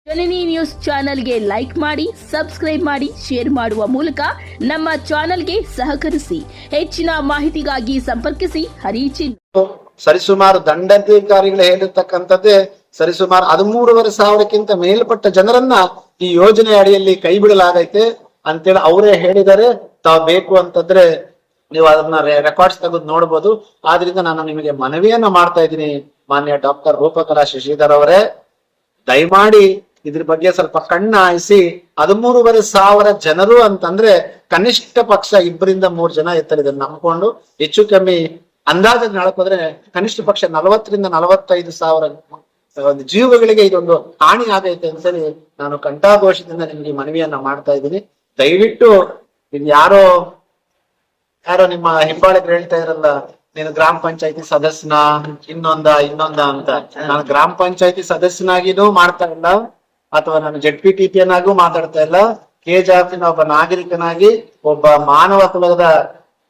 ಜನನಿ news ಚಾನೆಲ್ಗೆ like ಮಾಡಿ, subscribe ಮಾಡಿ, ಶೇರ್ ಮಾಡುವ ಮೂಲಕ ನಮ್ಮ ಚಾನೆಲ್ಗೆ ಸಹಕರಿಸಿ. ಹೆಚ್ಚಿನ ಮಾಹಿತಿಗಾಗಿ ಸಂಪರ್ಕಿಸಿ ಹರಿಚಿನ್. ಸರಿಸುಮಾರು ದಂಡಾಧಿಕಾರಿಗಳು ಹೇಳಿರ್ತಕ್ಕಂಥದ್ದೇ ಸರಿಸುಮಾರು 13,500ಕ್ಕಿಂತ ಮೇಲ್ಪಟ್ಟ ಜನರನ್ನ ಈ ಯೋಜನೆ ಅಡಿಯಲ್ಲಿ ಕೈ ಬಿಡಲಾಗೈತೆ ಅಂತೇಳಿ ಅವರೇ ಹೇಳಿದರೆ, ತಾವು ಬೇಕು ಅಂತಂದ್ರೆ ನೀವು ಅದನ್ನ ರೆಕಾರ್ಡ್ಸ್ ತೆಗೆದು ನೋಡ್ಬೋದು. ಆದ್ರಿಂದ ನಾನು ನಿಮಗೆ ಮನವಿಯನ್ನ ಮಾಡ್ತಾ ಇದ್ದೀನಿ, ಮಾನ್ಯ ಡಾಕ್ಟರ್ ರೂಪಕಲಾ ಶಶಿಧರ್ ಅವರೇ, ದಯಮಾಡಿ ಇದ್ರ ಬಗ್ಗೆ ಸ್ವಲ್ಪ ಕಣ್ಣು ಹಾಯಿಸಿ. 13,500 ಜನರು ಅಂತಂದ್ರೆ ಕನಿಷ್ಠ ಪಕ್ಷ 2-3 ಜನ ಇರ್ತಾರೆ. ಇದನ್ನ ನಂಬ್ಕೊಂಡು ಹೆಚ್ಚು ಕಮ್ಮಿ ಅಂದಾಜು ನಡ್ಕೋದ್ರೆ ಕನಿಷ್ಠ ಪಕ್ಷ 40,000-45,000 ಒಂದು ಜೀವಗಳಿಗೆ ಇದೊಂದು ಹಾನಿ ಆಗೈತೆ ಅಂತೇಳಿ ನಾನು ಕಂಠಾಘೋಷದಿಂದ ನಿಮ್ಗೆ ಮನವಿಯನ್ನ ಮಾಡ್ತಾ ಇದ್ದೀನಿ. ದಯವಿಟ್ಟು ಇದು ಯಾರೋ ನಿಮ್ಮ ಹಿಂಬಾಳಿಗರು ಹೇಳ್ತಾ ಇರಲ್ಲ, ನೀನು ಗ್ರಾಮ ಪಂಚಾಯತಿ ಸದಸ್ಯನ ಇನ್ನೊಂದ ಅಂತ. ನಾನು ಗ್ರಾಮ ಪಂಚಾಯತಿ ಸದಸ್ಯನಾಗಿನೂ ಮಾಡ್ತಾ ಇಲ್ಲ, ಅಥವಾ ನಾನು ZPTPನಾಗೂ ಮಾತಾಡ್ತಾ ಇಲ್ಲ. KJFನ ಒಬ್ಬ ನಾಗರಿಕನಾಗಿ, ಒಬ್ಬ ಮಾನವ ಕುಲದ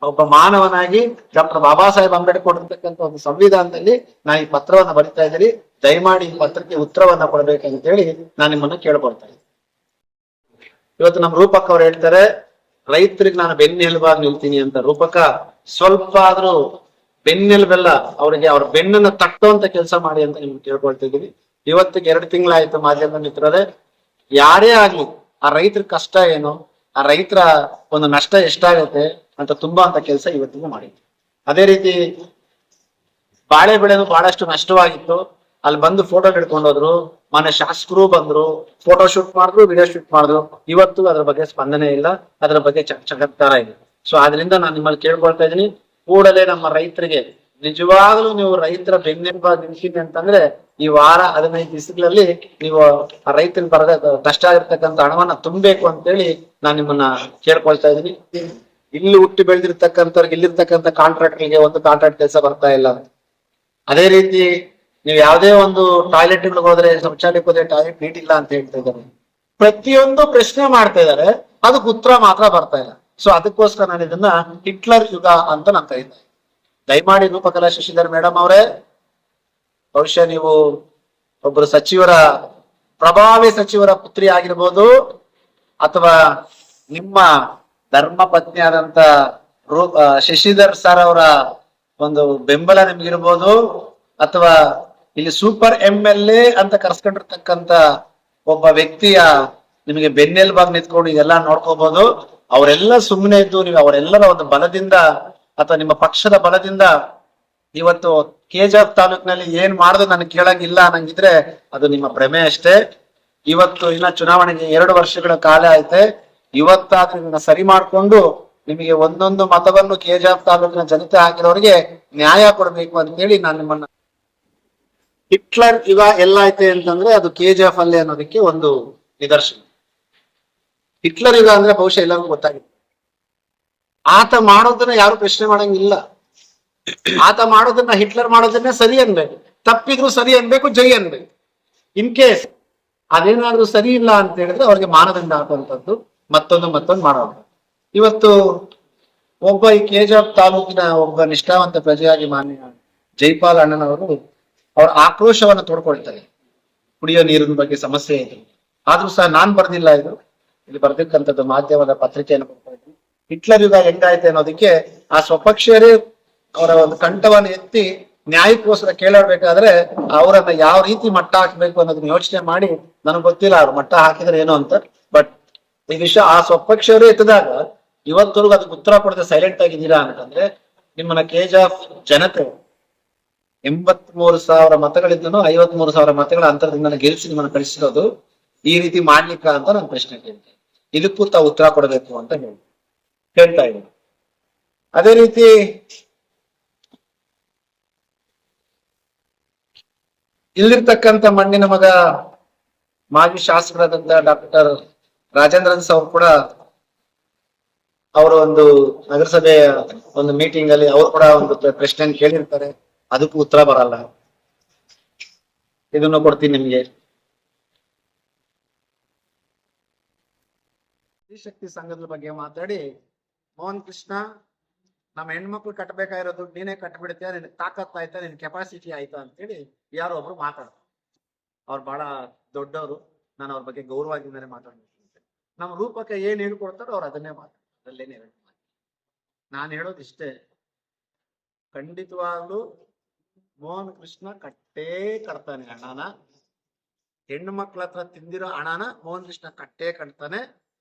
ಒಬ್ಬ ಮಾನವನಾಗಿ ಡಾಕ್ಟರ್ ಬಾಬಾ ಸಾಹೇಬ್ ಅಂಬೇಡ್ಕರ್ ಕೊಟ್ಟಿರ್ತಕ್ಕಂಥ ಒಂದು ಸಂವಿಧಾನದಲ್ಲಿ ನಾನು ಈ ಪತ್ರವನ್ನ ಬರಿತಾ ಇದ್ದೀನಿ. ದಯಮಾಡಿ ಈ ಪತ್ರಕ್ಕೆ ಉತ್ತರವನ್ನ ಕೊಡ್ಬೇಕಂತ ಹೇಳಿ ನಾನು ನಿಮ್ಮನ್ನ ಕೇಳ್ಕೊಳ್ತಾ ಇದ್ದೀನಿ. ಇವತ್ತು ನಮ್ಮ ರೂಪಕ್ ಅವ್ರು ಹೇಳ್ತಾರೆ, ರೈತರಿಗೆ ನಾನು ಬೆನ್ನೆಲುಬಾಗಿ ನಿಲ್ತೀನಿ ಅಂತ. ರೂಪಕ ಸ್ವಲ್ಪ ಆದ್ರೂ ಬೆನ್ನೆಲುಬೆಲ್ಲ ಅವ್ರಿಗೆ ಅವ್ರ ಬೆನ್ನನ್ನ ತಟ್ಟುವಂತ ಕೆಲಸ ಮಾಡಿ ಅಂತ ನಿಮ್ಗೆ ಕೇಳ್ಕೊಳ್ತಾ ಇದ್ದೀವಿ. ಇವತ್ತಿಗೆ 2 ತಿಂಗಳಾಯ್ತು ಮಾಧ್ಯಮ ಮಿತ್ರರೇ, ಯಾರೇ ಆಗ್ಲಿ ಆ ರೈತರ ಕಷ್ಟ ಏನು, ಆ ರೈತರ ಒಂದು ನಷ್ಟ ಎಷ್ಟಾಗತ್ತೆ ಅಂತ ತುಂಬಾ ಅಂತ ಕೆಲಸ ಇವತ್ತಿಗೂ ಮಾಡಿದ್ವಿ. ಅದೇ ರೀತಿ ಬಾಳೆ ಬೆಳೆನು ಬಹಳಷ್ಟು ನಷ್ಟವಾಗಿತ್ತು, ಅಲ್ಲಿ ಬಂದು ಫೋಟೋ ಹಿಡ್ಕೊಂಡು ಹೋದ್ರು. ಮೊನ್ನೆ ಶಾಸಕರು ಬಂದ್ರು, ಫೋಟೋ ಶೂಟ್ ಮಾಡಿದ್ರು, ವಿಡಿಯೋ ಶೂಟ್ ಮಾಡಿದ್ರು. ಇವತ್ತು ಅದ್ರ ಬಗ್ಗೆ ಸ್ಪಂದನೆ ಇಲ್ಲ, ಅದ್ರ ಬಗ್ಗೆ ಚಕತ್ಕಾರ ಇದೆ. ಸೊ ಆದ್ರಿಂದ ನಾನು ನಿಮ್ಮಲ್ಲಿ ಕೇಳ್ಕೊಳ್ತಾ ಇದ್ದೀನಿ, ಕೂಡಲೇ ನಮ್ಮ ರೈತರಿಗೆ ನಿಜವಾಗ್ಲೂ ನೀವು ರೈತರ ಬೆನ್ನೆಲುಬಾಗಿ ನಿಲ್ಸಿದೆ ಅಂತಂದ್ರೆ ಈ ವಾರ 15 ದಿವಸಗಳಲ್ಲಿ ನೀವು ಆ ರೈತರಿಗೆ ಬರದ ಕಷ್ಟ ಆಗಿರ್ತಕ್ಕಂಥ ಹಣವನ್ನ ತುಂಬಬೇಕು ಅಂತೇಳಿ ನಾನು ನಿಮ್ಮನ್ನ ಕೇಳ್ಕೊಳ್ತಾ ಇದ್ದೀನಿ. ಇಲ್ಲಿ ಹುಟ್ಟಿ ಬೆಳೆದಿರ್ತಕ್ಕಂಥವ್ರಿಗೆ ಇಲ್ಲಿರ್ತಕ್ಕಂಥ ಕಾಂಟ್ರಾಕ್ಟರ್ಗೆ ಒಂದು ಕಾಂಟ್ರಾಕ್ಟ್ ಕೆಲಸ ಬರ್ತಾ ಇಲ್ಲ. ಅದೇ ರೀತಿ ನೀವು ಯಾವುದೇ ಒಂದು ಟಾಯ್ಲೆಟ್ ಗಳಿಗೆ ಹೋದ್ರೆ, ಶೌಚಾಲಯಕ್ಕೆ ಹೋದ್ರೆ ಟಾಯ್ಲೆಟ್ ನೀಟ್ ಇಲ್ಲ ಅಂತ ಹೇಳ್ತಾ ಇದ್ದಾರೆ. ಪ್ರತಿಯೊಂದು ಪ್ರಶ್ನೆ ಮಾಡ್ತಾ ಇದ್ದಾರೆ, ಅದಕ್ಕೆ ಉತ್ತರ ಮಾತ್ರ ಬರ್ತಾ ಇಲ್ಲ. ಸೊ ಅದಕ್ಕೋಸ್ಕರ ನಾನು ಇದನ್ನ ಹಿಟ್ಲರ್ ಯುಗ ಅಂತ ನಾನು ಕರೀತಾ ಇದ್ದೀನಿ. ದಯಮಾಡಿ ರೂಪಕಲಾ ಶಶಿಧರ್ ಮೇಡಮ್ ಅವರೇ, ಬಹುಶಃ ನೀವು ಒಬ್ಬರು ಪ್ರಭಾವಿ ಸಚಿವರ ಪುತ್ರಿ ಆಗಿರ್ಬೋದು, ಅಥವಾ ನಿಮ್ಮ ಧರ್ಮ ಪತ್ನಿ ಆದಂತ ಶಶಿಧರ್ ಸರ್ ಅವರ ಒಂದು ಬೆಂಬಲ ನಿಮ್ಗಿರ್ಬೋದು, ಅಥವಾ ಇಲ್ಲಿ ಸೂಪರ್ MLA ಅಂತ ಕರ್ಸ್ಕೊಂಡಿರ್ತಕ್ಕಂತ ಒಬ್ಬ ವ್ಯಕ್ತಿಯ ನಿಮಗೆ ಬೆನ್ನೆಲುಬಾಗಿ ನಿಂತ್ಕೊಂಡು ಇದೆಲ್ಲ ನೋಡ್ಕೋಬಹುದು. ಅವರೆಲ್ಲ ಸುಮ್ಮನೆ ಇದ್ದು ನೀವು ಅವರೆಲ್ಲರ ಒಂದು ಬಲದಿಂದ ಅಥವಾ ನಿಮ್ಮ ಪಕ್ಷದ ಬಲದಿಂದ ಇವತ್ತು KJF ತಾಲೂಕಿನಲ್ಲಿ ಏನ್ ಮಾಡುದು ನನಗೆ ಕೇಳಂಗಿಲ್ಲ ಅನ್ನಂಗಿದ್ರೆ ಅದು ನಿಮ್ಮ ಭ್ರಮೆ ಅಷ್ಟೇ. ಇವತ್ತು ಇನ್ನ ಚುನಾವಣೆಗೆ 2 ವರ್ಷಗಳ ಕಾಲ ಐತೆ. ಇವತ್ತಾದ್ರೂ ಇದನ್ನ ಸರಿ ಮಾಡ್ಕೊಂಡು ನಿಮಗೆ ಒಂದೊಂದು ಮತವನ್ನು KJF ತಾಲೂಕಿನ ಜನತೆ ಹಾಕಿರೋರಿಗೆ ನ್ಯಾಯ ಕೊಡ್ಬೇಕು ಅಂತ ಹೇಳಿ ನಾನು ನಿಮ್ಮನ್ನ. ಹಿಟ್ಲರ್ ಯುಗ ಎಲ್ಲ ಐತೆ ಅಂತಂದ್ರೆ ಅದು KJF ಅಲ್ಲಿ ಅನ್ನೋದಕ್ಕೆ ಒಂದು ನಿದರ್ಶನ. ಹಿಟ್ಲರ್ ಯುಗ ಅಂದ್ರೆ ಬಹುಶಃ ಎಲ್ಲರಿಗೂ ಗೊತ್ತಾಗಿದೆ. ಆತ ಮಾಡೋದನ್ನ ಯಾರು ಪ್ರಶ್ನೆ ಮಾಡಂಗಿಲ್ಲ. ಆತ ಮಾಡೋದನ್ನ, ಹಿಟ್ಲರ್ ಮಾಡೋದನ್ನ ಸರಿ ಅನ್ಬೇಕು, ತಪ್ಪಿದ್ರು ಸರಿ ಅನ್ಬೇಕು, ಜೈ ಅನ್ಬೇಕು. ಇನ್ ಕೇಸ್ ಅದೇನಾದ್ರೂ ಸರಿ ಇಲ್ಲ ಅಂತ ಹೇಳಿದ್ರೆ ಅವ್ರಿಗೆ ಮಾನದಂಡ ಹಾಕುವಂಥದ್ದು, ಮತ್ತೊಂದು ಮಾಡೋದು. ಇವತ್ತು ಒಬ್ಬ ಈ KJF ತಾಲೂಕಿನ ಒಬ್ಬ ನಿಷ್ಠಾವಂತ ಪ್ರಜೆಯಾಗಿ ಮಾನ್ಯ ಜೈಪಾಲ್ ಅಣ್ಣನವರು ಅವ್ರ ಆಕ್ರೋಶವನ್ನ ತೋಡ್ಕೊಳ್ತಾರೆ. ಕುಡಿಯೋ ನೀರಿನ ಬಗ್ಗೆ ಸಮಸ್ಯೆ ಇದೆ. ಆದ್ರೂ ಸಹ ನಾನ್ ಬರ್ದಿಲ್ಲ, ಇಲ್ಲಿ ಬರ್ದಿಕ್ಕಂಥದ್ದು ಮಾಧ್ಯಮದ ಪತ್ರಿಕೆಯನ್ನು ಕೊಡ್ತಾ ಇದ್ದೀನಿ. ಹಿಟ್ಲರ್ ಯುಗ ಹೆಂಗಾಯ್ತೆ ಅನ್ನೋದಕ್ಕೆ ಆ ಸ್ವಪಕ್ಷೀಯರೇ ಅವರ ಒಂದು ಕಂಠವನ್ನು ಎತ್ತಿ ನ್ಯಾಯಕ್ಕೋಸ್ಕರ ಕೇಳಬೇಕಾದ್ರೆ ಅವರನ್ನ ಯಾವ ರೀತಿ ಮಟ್ಟ ಹಾಕ್ಬೇಕು ಅನ್ನೋದನ್ನ ಯೋಚನೆ ಮಾಡಿ, ನನಗೆ ಗೊತ್ತಿಲ್ಲ ಅವ್ರು ಮಟ್ಟ ಹಾಕಿದ್ರೆ ಏನು ಅಂತ, ಬಟ್ ಈ ವಿಷಯ ಆ ಸ್ವಪಕ್ಷೀಯರೇ ಎತ್ತಿದಾಗ ಇವತ್ತವರೆಗೂ ಅದಕ್ಕೆ ಉತ್ತರ ಕೊಡದೆ ಸೈಲೆಂಟ್ ಆಗಿದ್ದೀರಾ ಅಂತಂದ್ರೆ ನಿಮ್ಮನ್ನ KJF ಜನತೆ 83,000 ಮತಗಳಿಂದನೂ 53,000 ಮತಗಳ ಅಂತರದಿಂದ ಗೆಲ್ಸಿ ನಿಮ್ಮನ್ನ ಕಳಿಸಿರೋದು ಈ ರೀತಿ ಮಾಡ್ಲಿಕ್ಕ ಅಂತ ನಾನು ಪ್ರಶ್ನೆ ಕೇಳ್ತೇನೆ. ಇದಕ್ಕೂ ತಾವು ಉತ್ತರ ಕೊಡಬೇಕು ಅಂತ ಹೇಳ್ತಾ ಇದ್ದೀನಿ. ಅದೇ ರೀತಿ ಇಲ್ಲಿರ್ತಕ್ಕಂಥ ಮಣ್ಣಿನ ಮಗ ಮಾಜಿ ಶಾಸಕರಾದಂತ ಡಾಕ್ಟರ್ ರಾಜೇಂದ್ರನ್ ಅವರು ಕೂಡ ಅವರು ಒಂದು ನಗರಸಭೆ ಒಂದು ಮೀಟಿಂಗ್ ಅಲ್ಲಿ ಅವರು ಕೂಡ ಒಂದು ಪ್ರಶ್ನೆ ಕೇಳಿರ್ತಾರೆ, ಅದಕ್ಕೂ ಉತ್ತರ ಬರಲ್ಲ. ಇದನ್ನು ಕೊಡ್ತೀನಿ ನಿಮ್ಗೆ. ಶಕ್ತಿ ಸಂಘದ ಬಗ್ಗೆ ಮಾತಾಡಿ, ಮೋಹನ್ ಕೃಷ್ಣ ನಮ್ಮ ಹೆಣ್ಮಕ್ಳು ಕಟ್ಟಬೇಕಾಗಿರೋ ದುಡ್ಡು ನೀನೇ ಕಟ್ಬಿಡ್ತೀಯ, ನಿನ್ ತಾಕತ್ ಆಯ್ತಾ, ನಿನ್ ಕೆಪಾಸಿಟಿ ಆಯ್ತಾ ಅಂತೇಳಿ ಯಾರೋ ಒಬ್ರು ಮಾತಾಡ್ತಾರೆ. ಅವ್ರು ಬಹಳ ದೊಡ್ಡವರು, ನಾನು ಅವ್ರ ಬಗ್ಗೆ ಗೌರವದಿಂದಲೇ ಮಾತಾಡ್ತೀನಿ. ನಮ್ಮ ರೂಪಕ್ಕೆ ಏನ್ ಹೇಳ್ಕೊಡ್ತಾರೋ ಅವ್ರು ಅದನ್ನೇ ಮಾತಾಡ್ತಾರೆ. ನಾನು ಹೇಳೋದಿಷ್ಟೇ, ಖಂಡಿತವಾಗ್ಲೂ ಮೋಹನ್ ಕೃಷ್ಣ ಕಟ್ಟೇ ಕಟ್ತಾನೆ ಹಣನ. ಹೆಣ್ಣು ಮಕ್ಳ ಹತ್ರ ತಿಂದಿರೋ ಹಣನ ಮೋಹನ್ ಕೃಷ್ಣ ಕಟ್ಟೇ ಕಟ್ತಾನೆ.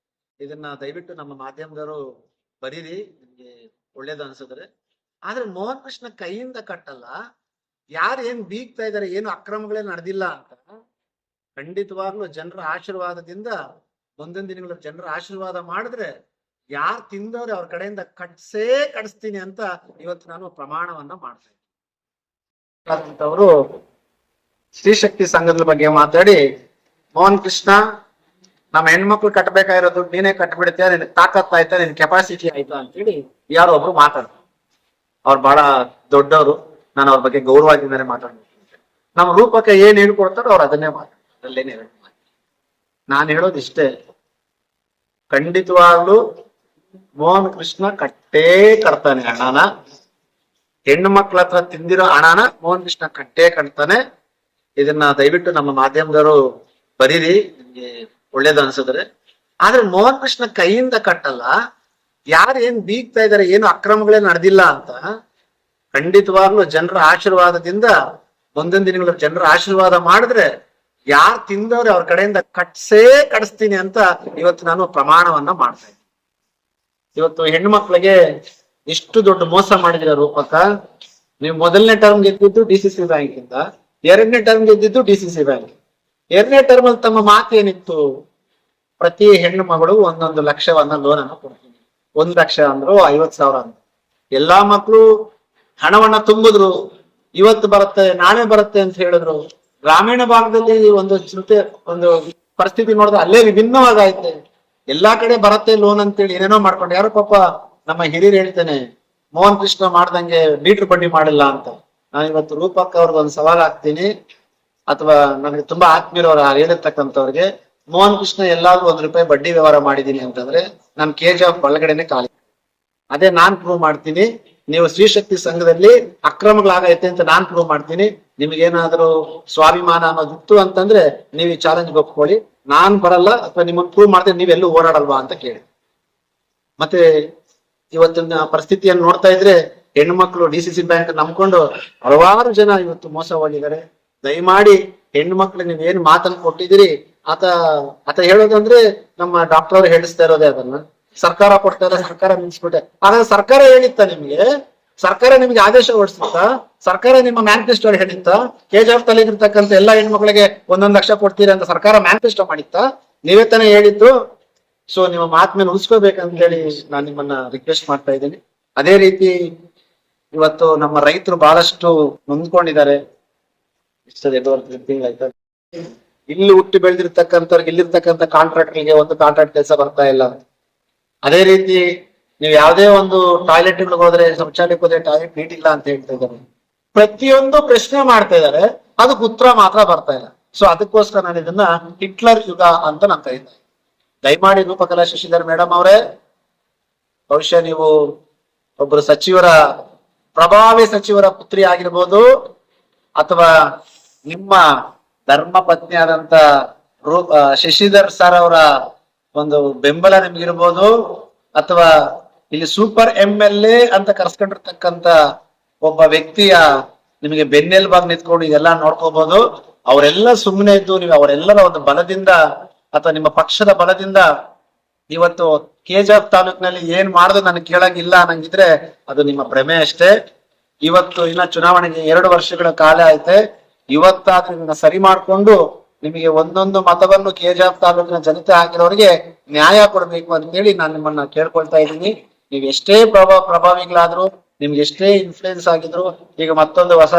ಇದನ್ನ ದಯವಿಟ್ಟು ನಮ್ಮ ಮಾಧ್ಯಮದವರು ಬರೀರಿ, ನಿಮ್ಗೆ ಒಳ್ಳೇದು ಅನ್ಸಿದ್ರೆ. ಆದ್ರೆ ಮೋಹನ್ ಕೃಷ್ಣ ಕೈಯಿಂದ ಕಟ್ಟಲ್ಲ. ಯಾರು ಏನ್ ಬೀಗ್ತಾ ಇದಾರೆ, ಏನು ಅಕ್ರಮಗಳೇ ನಡೆದಿಲ್ಲ ಅಂತ ಖಂಡಿತವಾಗ್ಲೂ ಜನರ ಆಶೀರ್ವಾದದಿಂದ ಮುಂದಿನ ದಿನಗಳ ಜನರ ಆಶೀರ್ವಾದ ಮಾಡಿದ್ರೆ ಯಾರು ತಿಂದವ್ರೆ ಅವ್ರ ಕಡೆಯಿಂದ ಕಟ್ಸ್ತೀನಿ ಅಂತ ಇವತ್ತು ನಾನು ಪ್ರಮಾಣವನ್ನ ಮಾಡ್ತಾ ಇದ್ದೀನಿ. ಅವರು ಸ್ತ್ರೀಶಕ್ತಿ ಸಂಘದ ಬಗ್ಗೆ ಮಾತಾಡಿ, ಮೋಹನ್ ಕೃಷ್ಣ ನಮ್ಮ ಹೆಣ್ಮಕ್ಳು ಕಟ್ಟಬೇಕಾಗಿರೋ ದುಡ್ಡು ನೀನೇ ಕಟ್ಬಿಡ್ತೀಯ, ನಿನ್ ತಾಕತ್ ಆಯ್ತಾ, ನಿನ್ ಕೆಪಾಸಿಟಿ ಆಯ್ತಾ ಅಂತೇಳಿ ಯಾರೋ ಒಬ್ರು ಮಾತಾಡ್ತಾರೆ. ಅವ್ರು ಬಹಳ ದೊಡ್ಡವರು, ನಾನು ಅವ್ರ ಬಗ್ಗೆ ಗೌರವದಿಂದಲೇ ಮಾತಾಡ್ತೀನಿ. ನಮ್ಮ ರೂಪಕ್ಕೆ ಏನ್ ಹೇಳ್ಕೊಡ್ತಾರೋ ಅವ್ರು ಅದನ್ನೇ ಮಾತಾಡ್ತಾರೆ. ನಾನು ಹೇಳೋದಿಷ್ಟೇ, ಖಂಡಿತವಾಗ್ಲೂ ಮೋಹನ್ ಕೃಷ್ಣ ಕಟ್ಟೇ ಕಟ್ತಾನೆ ಹಣನ. ಹೆಣ್ಣು ಮಕ್ಳ ಹತ್ರ ತಿಂದಿರೋ ಹಣನ ಮೋಹನ್ ಕೃಷ್ಣ ಕಟ್ಟೇ ಕಟ್ತಾನೆ. ಇದನ್ನ ದಯವಿಟ್ಟು ನಮ್ಮ ಮಾಧ್ಯಮದವರು ಬರೀರಿ, ನಿಮ್ಗೆ ಒಳ್ಳೇದು ಅನ್ಸಿದ್ರೆ. ಆದ್ರೆ ಮೋಹನ್ ಕೃಷ್ಣ ಕೈಯಿಂದ ಕಟ್ಟಲ್ಲ. ಯಾರು ಏನ್ ಬೀಗ್ತಾ ಇದಾರೆ, ಏನು ಅಕ್ರಮಗಳೇ ನಡೆದಿಲ್ಲ ಅಂತ ಖಂಡಿತವಾಗ್ಲೂ ಜನರ ಆಶೀರ್ವಾದದಿಂದ ಮುಂದಿನ ದಿನಗಳ ಜನರ ಆಶೀರ್ವಾದ ಮಾಡಿದ್ರೆ ಯಾರು ತಿಂದವ್ರೆ ಅವ್ರ ಕಡೆಯಿಂದ ಕಟ್ಸ್ತೀನಿ ಅಂತ ಇವತ್ತು ನಾನು ಪ್ರಮಾಣವನ್ನ ಮಾಡ್ತಾ ಇದ್ದೀನಿ. ಇವತ್ತು ಹೆಣ್ಣು ಮಕ್ಳಿಗೆ ಇಷ್ಟು ದೊಡ್ಡ ಮೋಸ ಮಾಡಿದಿರ ರೂಪಕ್ಕ. ನೀವು ಮೊದಲನೇ ಟರ್ಮ್ ಗೆದ್ದಿದ್ದು DCC ಬ್ಯಾಂಕ್ ಇಂದ, ಎರಡನೇ ಟರ್ಮ್ ಗೆದ್ದಿದ್ದು DCC ಬ್ಯಾಂಕ್. ಎರಡನೇ ಟರ್ಮ್ ಅಲ್ಲಿ ತಮ್ಮ ಮಾತು ಏನಿತ್ತು, ಪ್ರತಿ ಹೆಣ್ಣು ಮಗಳು 1 ಲಕ್ಷವನ್ನ ಲೋನ್ ಅನ್ನ ಕೊಡ್ತೀನಿ. 1 ಲಕ್ಷ ಅಂದ್ರು 50,000 ಅಂತ. ಎಲ್ಲಾ ಮಕ್ಕಳು ಹಣವನ್ನ ತುಂಬಿದ್ರು. ಇವತ್ತು ಬರುತ್ತೆ ನಾಳೆ ಬರುತ್ತೆ ಅಂತ ಹೇಳಿದ್ರು. ಗ್ರಾಮೀಣ ಭಾಗದಲ್ಲಿ ಒಂದು ಪರಿಸ್ಥಿತಿ ನೋಡಿದ್ರೆ ಅಲ್ಲೇ ವಿಭಿನ್ನವಾಗೈತೆ. ಎಲ್ಲಾ ಕಡೆ ಬರುತ್ತೆ ಲೋನ್ ಅಂತೇಳಿ ಏನೇನೋ ಮಾಡ್ಕೊಂಡು, ಯಾರು ಪಾಪ ನಮ್ಮ ಹಿರಿಯರು ಹೇಳ್ತೇನೆ, ಮೋಹನ್ ಕೃಷ್ಣ ಮಾಡ್ದಂಗೆ ಮೀಟರ್ ಬಡ್ಡಿ ಮಾಡಿಲ್ಲ ಅಂತ. ನಾನು ಇವತ್ತು ರೂಪಕ್ಕ ಅವ್ರಿಗೆ ಒಂದು ಸವಾಲ್ ಹಾಕ್ತೀನಿ, ಅಥವಾ ನನಗೆ ತುಂಬಾ ಆತ್ಮೀಯರವ್ರು ಹೇಳಿರ್ತಕ್ಕಂಥವ್ರಿಗೆ, ಮೋಹನ್ ಕೃಷ್ಣ ಎಲ್ಲಾದ್ರೂ ₹1 ಬಡ್ಡಿ ವ್ಯವಹಾರ ಮಾಡಿದೀನಿ ಅಂತಂದ್ರೆ ನಾನು KGF ಒಳಗಡೆನೆ ಖಾಲಿ. ಅದೇ ನಾನ್ ಪ್ರೂವ್ ಮಾಡ್ತೀನಿ. ನೀವು ಸ್ತ್ರೀಶಕ್ತಿ ಸಂಘದಲ್ಲಿ ಅಕ್ರಮಗಳಾಗೈತೆ ಅಂತ ನಾನ್ ಪ್ರೂವ್ ಮಾಡ್ತೀನಿ. ನಿಮ್ಗೇನಾದ್ರೂ ಸ್ವಾಭಿಮಾನ ಅನ್ನೋದಿತ್ತು ಅಂತಂದ್ರೆ ನೀವು ಈ ಚಾಲೆಂಜ್ ಒಪ್ಕೊಳ್ಳಿ. ನಾನ್ ಬರಲ್ಲ, ಅಥವಾ ನಿಮ್ಮನ್ನ ಪ್ರೂವ್ ಮಾಡ್ತೀನಿ, ನೀವೆಲ್ಲೂ ಓಡಾಡಲ್ವಾ ಅಂತ ಕೇಳಿ. ಮತ್ತೆ ಇವತ್ತಿನ ಪರಿಸ್ಥಿತಿಯನ್ನು ನೋಡ್ತಾ ಇದ್ರೆ ಹೆಣ್ಣು ಮಕ್ಕಳು DCC ಬ್ಯಾಂಕ್ ನಂಬ್ಕೊಂಡು ಹಲವಾರು ಜನ ಇವತ್ತು ಮೋಸ ಹೋಗಿದ್ದಾರೆ. ದಯಮಾಡಿ ಹೆಣ್ಣು ಮಕ್ಳು ನೀವ್ ಏನ್ ಮಾತನ್ನು ಕೊಟ್ಟಿದ್ದೀರಿ, ಆತ ಹೇಳೋದಂದ್ರೆ ನಮ್ಮ ಡಾಕ್ಟರ್ ಅವ್ರು ಹೇಳಿಸ್ತಾ ಇರೋದೇ ಅದನ್ನ. ಸರ್ಕಾರ ಕೊಡ್ತಾರೆ, ಸರ್ಕಾರ ನಿಲ್ಸ್ಬಿಟ್ಟೆ. ಆದ್ರೆ ಸರ್ಕಾರ ಹೇಳಿತ್ತ ನಿಮ್ಗೆ? ಸರ್ಕಾರ ನಿಮ್ಗೆ ಆದೇಶ ಹೊರಡಿಸುತ್ತ? ಸರ್ಕಾರ ನಿಮ್ಮ ಮ್ಯಾನಿಫೆಸ್ಟೋ ಹೇಳಿತ್ತ? KGF ತಲೆಗಿರ್ತಕ್ಕಂಥ ಎಲ್ಲಾ ಹೆಣ್ಮಕ್ಳಿಗೆ 1 ಲಕ್ಷ ಕೊಡ್ತೀರಿ ಅಂತ ಸರ್ಕಾರ ಮ್ಯಾನಿಫೆಸ್ಟೋ ಮಾಡಿತ್ತ? ನೀವೇ ತಾನೇ ಹೇಳಿದ್ದು. ಸೊ ನಿಮ್ಮ ಮಾತ್ ಮೇಲೆ ಉಳಿಸ್ಕೋಬೇಕಂತ ಹೇಳಿ ನಾನು ನಿಮ್ಮನ್ನ ರಿಕ್ವೆಸ್ಟ್ ಮಾಡ್ತಾ ಇದ್ದೀನಿ. ಅದೇ ರೀತಿ ಇವತ್ತು ನಮ್ಮ ರೈತರು ಬಹಳಷ್ಟು ನೊಂದ್ಕೊಂಡಿದ್ದಾರೆ. ತಿಂಗಳಾಯ್ತು. ಇಲ್ಲಿ ಹುಟ್ಟಿ ಬೆಳೆದಿರ್ತಕ್ಕಂಥವ್ರಿಗೆ, ಇಲ್ಲಿರ್ತಕ್ಕಂಥ ಕಾಂಟ್ರಾಕ್ಟ್ಗಳಿಗೆ ಒಂದು ಕಾಂಟ್ರಾಕ್ಟ್ ಕೆಲಸ ಬರ್ತಾ ಇಲ್ಲ. ಅದೇ ರೀತಿ ನೀವು ಯಾವ್ದೇ ಒಂದು ಟಾಯ್ಲೆಟ್ ಹೋದ್ರೆ, ಶೌಚಾಲಯಕ್ಕೆ ಹೋದ್ರೆ ಟಾಯ್ಲೆಟ್ ನೀಟ್ ಇಲ್ಲ ಅಂತ ಹೇಳ್ತಾ ಇದ್ದಾರೆ. ಪ್ರತಿಯೊಂದು ಪ್ರಶ್ನೆ ಮಾಡ್ತಾ ಇದ್ದಾರೆ, ಅದಕ್ಕೆ ಉತ್ತರ ಮಾತ್ರ ಬರ್ತಾ ಇಲ್ಲ. ಸೊ ಅದಕ್ಕೋಸ್ಕರ ನಾನು ಇದನ್ನ ಹಿಟ್ಲರ್ ಯುಗ ಅಂತ ನಾನು ಕರೀತಾ. ದಯಮಾಡಿ ರೂಪಕಲಾ ಶಶಿಧರ್ ಮೇಡಮ್ ಅವರೇ, ಬಹುಶಃ ನೀವು ಒಬ್ಬರು ಪ್ರಭಾವಿ ಸಚಿವರ ಪುತ್ರಿ ಆಗಿರ್ಬೋದು, ಅಥವಾ ನಿಮ್ಮ ಧರ್ಮ ಪತ್ನಿ ಆದಂತ ಶಶಿಧರ್ ಸರ್ ಅವರ ಒಂದು ಬೆಂಬಲ ನಿಮ್ಗಿರ್ಬೋದು, ಅಥವಾ ಇಲ್ಲಿ ಸೂಪರ್ MLA ಅಂತ ಕರ್ಸ್ಕೊಂಡಿರ್ತಕ್ಕಂತ ಒಬ್ಬ ವ್ಯಕ್ತಿಯ ನಿಮಗೆ ಬೆನ್ನೆಲುಬಾಗಿ ನಿಂತ್ಕೊಂಡು ಇದೆಲ್ಲ ನೋಡ್ಕೋಬಹುದು. ಅವರೆಲ್ಲ ಸುಮ್ಮನೆ ಇದ್ದು ನೀವು ಅವರೆಲ್ಲರ ಒಂದು ಬಲದಿಂದ ಅಥವಾ ನಿಮ್ಮ ಪಕ್ಷದ ಬಲದಿಂದ ಇವತ್ತು KGF ತಾಲೂಕಿನಲ್ಲಿ ಏನ್ ಮಾಡೋದು ನನಗೆ ಕೇಳಂಗಿಲ್ಲ ಅನ್ನಂಗಿದ್ರೆ ಅದು ನಿಮ್ಮ ಭ್ರಮೆ ಅಷ್ಟೇ. ಇವತ್ತು ಇನ್ನ ಚುನಾವಣೆಗೆ 2 ವರ್ಷಗಳ ಕಾಲ ಐತೆ. ಇವತ್ತಾದ್ರೂ ಇದನ್ನ ಸರಿ ಮಾಡ್ಕೊಂಡು ನಿಮಗೆ ಒಂದೊಂದು ಮತವನ್ನು KGF ತಾಲೂಕಿನ ಜನತೆ ಹಾಕಿರೋರಿಗೆ ನ್ಯಾಯ ಕೊಡ್ಬೇಕು ಅಂತ ಹೇಳಿ ನಾನು ನಿಮ್ಮನ್ನ ಕೇಳ್ಕೊಳ್ತಾ ಇದ್ದೀನಿ. ನೀವ್ ಎಷ್ಟೇ ಪ್ರಭಾವಿಗಳಾದ್ರು, ನಿಮ್ಗೆ ಎಷ್ಟೇ ಇನ್ಫ್ಲೂಯೆನ್ಸ್ ಆಗಿದ್ರು, ಈಗ ಮತ್ತೊಂದು ಹೊಸ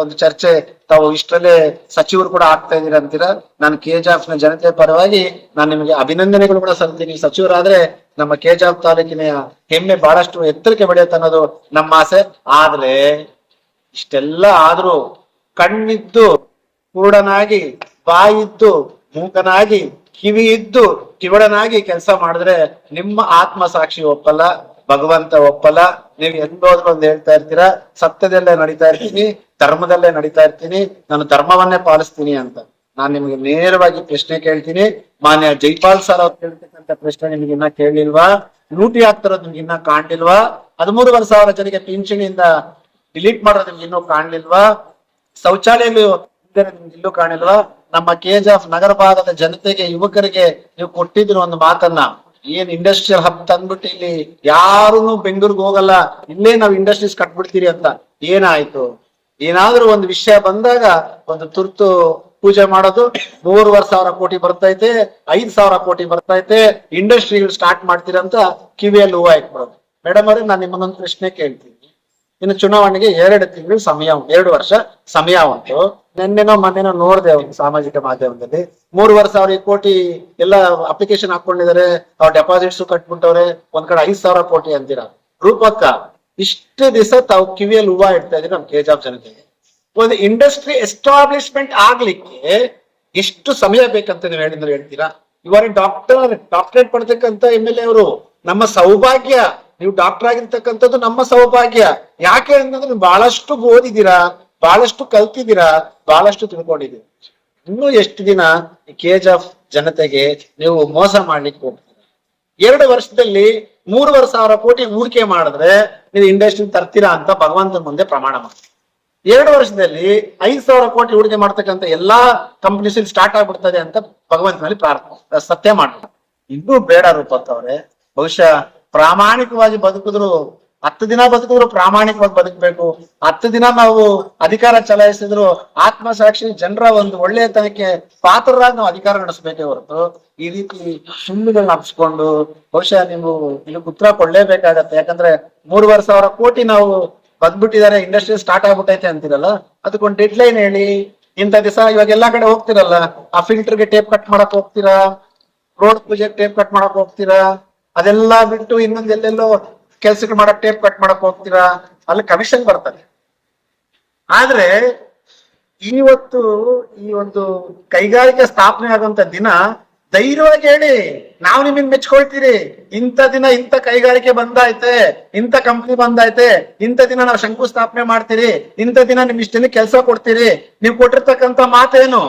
ಒಂದು ಚರ್ಚೆ ತಾವು ಇಷ್ಟರಲ್ಲೇ ಸಚಿವರು ಕೂಡ ಆಗ್ತಾ ಇದೀರ ಅಂತೀರಾ. ನಾನು KGF ನ ಜನತೆ ಪರವಾಗಿ ನಾನು ನಿಮಗೆ ಅಭಿನಂದನೆಗಳು ಕೂಡ ಸಲ್ತೀನಿ. ಸಚಿವರಾದ್ರೆ ನಮ್ಮ KGF ತಾಲೂಕಿನ ಹೆಮ್ಮೆ ಬಹಳಷ್ಟು ಎತ್ತರಕ್ಕೆ ಬೆಳೆಯುತ್ತೆ ಅನ್ನೋದು ನಮ್ಮ ಆಸೆ. ಆದ್ರೆ ಇಷ್ಟೆಲ್ಲ ಆದ್ರೂ ಕಣ್ಣಿದ್ದು ಕುರುಡನಾಗಿ, ಬಾಯಿದ್ದು ಮೂಕನಾಗಿ, ಕಿವಿ ಇದ್ದು ಕಿವಡನಾಗಿ ಕೆಲಸ ಮಾಡಿದ್ರೆ ನಿಮ್ಮ ಆತ್ಮ ಸಾಕ್ಷಿ ಒಪ್ಪಲ್ಲ, ಭಗವಂತ ಒಪ್ಪಲ್ಲ. ನೀವು ಎಂದೋದ್ರು ಒಂದು ಹೇಳ್ತಾ ಇರ್ತೀರಾ, ಸತ್ಯದಲ್ಲೇ ನಡೀತಾ ಇರ್ತೀನಿ, ಧರ್ಮದಲ್ಲೇ ನಡೀತಾ ಇರ್ತೀನಿ, ನಾನು ಧರ್ಮವನ್ನೇ ಪಾಲಿಸ್ತೀನಿ ಅಂತ. ನಾನು ನಿಮಗೆ ನೇರವಾಗಿ ಪ್ರಶ್ನೆ ಕೇಳ್ತೀನಿ. ಮಾನ್ಯ ಜೈಪಾಲ್ ಸರ್ ಅವ್ರು ಕೇಳ್ತಕ್ಕಂಥ ಪ್ರಶ್ನೆ ನಿಮ್ಗೆ ಇನ್ನ ಕೇಳಿಲ್ವಾ? ಲೂಟಿ ಆಗ್ತಿರೋದು ನಿಮ್ಗೆ ಇನ್ನ ಕಾಣ್ಲಿಲ್ವಾ? 13,000 ಜನಕ್ಕೆ ಪಿಂಚಣಿಯಿಂದ ಡಿಲೀಟ್ ಮಾಡೋದು ನಿಮ್ಗೆ ಇನ್ನೂ ಕಾಣ್ಲಿಲ್ವಾ? ಶೌಚಾಲಯಗಳು ನಿಮ್ಗೆ ಇಲ್ಲೂ ಕಾಣಿಲ್ವಾ? ನಮ್ಮ KGF ನಗರ ಭಾಗದ ಜನತೆಗೆ, ಯುವಕರಿಗೆ ನೀವು ಕೊಟ್ಟಿದ್ರು ಒಂದು ಮಾತನ್ನ, ಏನ್ ಇಂಡಸ್ಟ್ರಿಯಲ್ ಹಬ್ ತಂದ್ಬಿಟ್ಟು ಇಲ್ಲಿ ಯಾರು ಬೆಂಗಳೂರಿಗೆ ಹೋಗಲ್ಲ, ಇಲ್ಲೇ ನಾವು ಇಂಡಸ್ಟ್ರೀಸ್ ಕಟ್ಬಿಡ್ತೀರಿ ಅಂತ. ಏನಾಯ್ತು? ಏನಾದ್ರೂ ಒಂದು ವಿಷಯ ಬಂದಾಗ ಒಂದು ತುರ್ತು ಪೂಜೆ ಮಾಡೋದು, 3,500 ಕೋಟಿ ಬರ್ತೈತೆ, 5,000 ಕೋಟಿ ಬರ್ತೈತೆ, ಇಂಡಸ್ಟ್ರಿಗಳು ಸ್ಟಾರ್ಟ್ ಮಾಡ್ತೀರಂತ ಕಿವಿಯಲ್ಲಿ ಹೂವು ಹಾಕ್ಬಿಡೋದು. ಮೇಡಮ್ ಅವ್ರೆ, ನಾನು ನಿಮ್ಮನ್ನೊಂದು ಪ್ರಶ್ನೆ ಕೇಳ್ತೀನಿ. ಇನ್ನು ಚುನಾವಣೆಗೆ 2 ತಿಂಗಳು ಸಮಯ, 2 ವರ್ಷ ಸಮಯ ಉಂಟು. ನಿನ್ನೆನೋ ಮೊನ್ನೆನೋ ನೋಡಿದೆ ಒಂದು ಸಾಮಾಜಿಕ ಮಾಧ್ಯಮದಲ್ಲಿ 3,500 ಕೋಟಿ ಎಲ್ಲ ಅಪ್ಲಿಕೇಶನ್ ಹಾಕೊಂಡಿದ್ದಾರೆ, ಅವ್ರ ಡೆಪಾಸಿಟ್ಸ್ ಕಟ್ಬಿಟ್ಟವ್ರೆ, ಒಂದ್ ಕಡೆ 5,000 ಕೋಟಿ ಅಂತೀರಾ. ರೂಪಕ್ಕ ಇಷ್ಟು ದಿವಸ ತಾವು ಕಿವಿಯಲ್ಲಿ ಹೂವ ಇಡ್ತಾ ಇದ್ರಿ ನಮ್ಮ KGF ಜನತೆಗೆ. ಒಂದು ಇಂಡಸ್ಟ್ರಿ ಎಸ್ಟಾಬ್ಲಿಷ್ಮೆಂಟ್ ಆಗ್ಲಿಕ್ಕೆ ಎಷ್ಟು ಸಮಯ ಬೇಕಂತ ನೀವು ಹೇಳ್ತೀರಾ? ಇವಾಗ ಡಾಕ್ಟರೇಟ್ ಪಡ್ತಕ್ಕಂತ MLA ಅವರು ನಮ್ಮ ಸೌಭಾಗ್ಯ. ನೀವು ಡಾಕ್ಟರ್ ಆಗಿರ್ತಕ್ಕಂಥದ್ದು ನಮ್ಮ ಸೌಭಾಗ್ಯ. ಯಾಕೆ ಅಂತಂದ್ರೆ ನೀವು ಬಹಳಷ್ಟು ಓದಿದ್ದೀರಾ, ಬಹಳಷ್ಟು ಕಲ್ತಿದ್ದೀರಾ, ಬಹಳಷ್ಟು ತಿಳ್ಕೊಂಡಿದ್ದೀರಾ. ಇನ್ನೂ ಎಷ್ಟು ದಿನ ಈ KGF ಜನತೆಗೆ ನೀವು ಮೋಸ ಮಾಡ್ಲಿಕ್ಕೆ ಹೋಗ್ತೀರಾ? 2 ವರ್ಷದಲ್ಲಿ 3,500 ಕೋಟಿ ಹೂಡಿಕೆ ಮಾಡಿದ್ರೆ ನೀವು ಇಂಡಸ್ಟ್ರಿ ತರ್ತೀರಾ ಅಂತ ಭಗವಂತನ ಮುಂದೆ ಪ್ರಮಾಣ ಮಾಡಿ. 2 ವರ್ಷದಲ್ಲಿ 5,000 ಕೋಟಿ ಹೂಡಿಕೆ ಮಾಡ್ತಕ್ಕಂಥ ಎಲ್ಲಾ ಕಂಪನೀಸ್ ಸ್ಟಾರ್ಟ್ ಆಗ್ಬಿಡ್ತದೆ ಅಂತ ಭಗವಂತನಲ್ಲಿ ಪ್ರಾರ್ಥನೆ ಸತ್ಯ ಮಾಡ್ತಾರೆ. ಇನ್ನೂ ಬೇಡ ರೂಪತ್ತವ್ರೆ. ಬಹುಶಃ ಪ್ರಾಮಾಣಿಕವಾಗಿ ಬದುಕಿದ್ರು, 10 ದಿನ ಬದುಕಿದ್ರು ಪ್ರಾಮಾಣಿಕವಾಗಿ ಬದುಕಬೇಕು. 10 ದಿನ ನಾವು ಅಧಿಕಾರ ಚಲಾಯಿಸಿದ್ರು ಆತ್ಮಸಾಕ್ಷಿ ಜನರ ಒಂದು ಒಳ್ಳೆಯತನಕ್ಕೆ ಪಾತ್ರರಾಗಿ ನಾವು ಅಧಿಕಾರ ನಡೆಸಬೇಕೇ ಹೊರತು ಈ ರೀತಿ ಸುಳ್ಳುಗಳನ್ನ ಹಬ್ಸ್ಕೊಂಡು ಬಹುಶಃ ನೀವು ಇದಕ್ಕೆ ಉತ್ತರ ಕೊಡ್ಲೇಬೇಕಾಗತ್ತೆ. ಯಾಕಂದ್ರೆ 3,500 ಕೋಟಿ ನಾವು ಬಂದ್ಬಿಟ್ಟಿದ್ದಾರೆ, ಇಂಡಸ್ಟ್ರಿ ಸ್ಟಾರ್ಟ್ ಆಗ್ಬಿಟ್ಟೈತೆ ಅಂತಿರಲ್ಲ, ಅದಕ್ಕೊಂದು ಡೆಡ್ ಲೈನ್ ಹೇಳಿ. ಇಂಥ ದಿವಸ ಇವಾಗ ಎಲ್ಲಾ ಕಡೆ ಹೋಗ್ತಿರಲ್ಲ, ಆ ಫಿಲ್ಟರ್ಗೆ ಟೇಪ್ ಕಟ್ ಮಾಡಕ್ ಹೋಗ್ತೀರಾ, ರೋಡ್ ಪೂಜೆಗೆ ಟೇಪ್ ಕಟ್ ಮಾಡಕ್ ಹೋಗ್ತೀರಾ, ಅದೆಲ್ಲಾ ಬಿಟ್ಟು ಇನ್ನೊಂದ್ ಎಲ್ಲೆಲ್ಲೋ ಕೆಲ್ಸಗಳು ಮಾಡಕ್ ಟೇಪ್ ಕಟ್ ಮಾಡಕ್ ಹೋಗ್ತೀರಾ, ಅಲ್ಲಿ ಕಮಿಷನ್ ಬರ್ತದೆ. ಆದ್ರೆ ಇವತ್ತು ಈ ಒಂದು ಕೈಗಾರಿಕೆ ಸ್ಥಾಪನೆ ಆಗುವಂತ ದಿನ ಧೈರ್ಯವಾಗಿ ಹೇಳಿ, ನಾವು ನಿಮಗೆ ಮೆಚ್ಕೊಳ್ತೀರಿ. ಇಂಥ ದಿನ ಇಂಥ ಕೈಗಾರಿಕೆ ಬಂದಾಯ್ತೆ, ಇಂಥ ಕಂಪ್ನಿ ಬಂದಾಯ್ತೆ, ಇಂಥ ದಿನ ನಾವು ಶಂಕುಸ್ಥಾಪನೆ ಮಾಡ್ತೀರಿ, ಇಂಥ ದಿನ ನಿಮ್ ಇಷ್ಟಲ್ಲಿ ಕೆಲಸ ಕೊಡ್ತೀರಿ. ನೀವು ಕೊಟ್ಟಿರ್ತಕ್ಕಂಥ ಮಾತೇನು?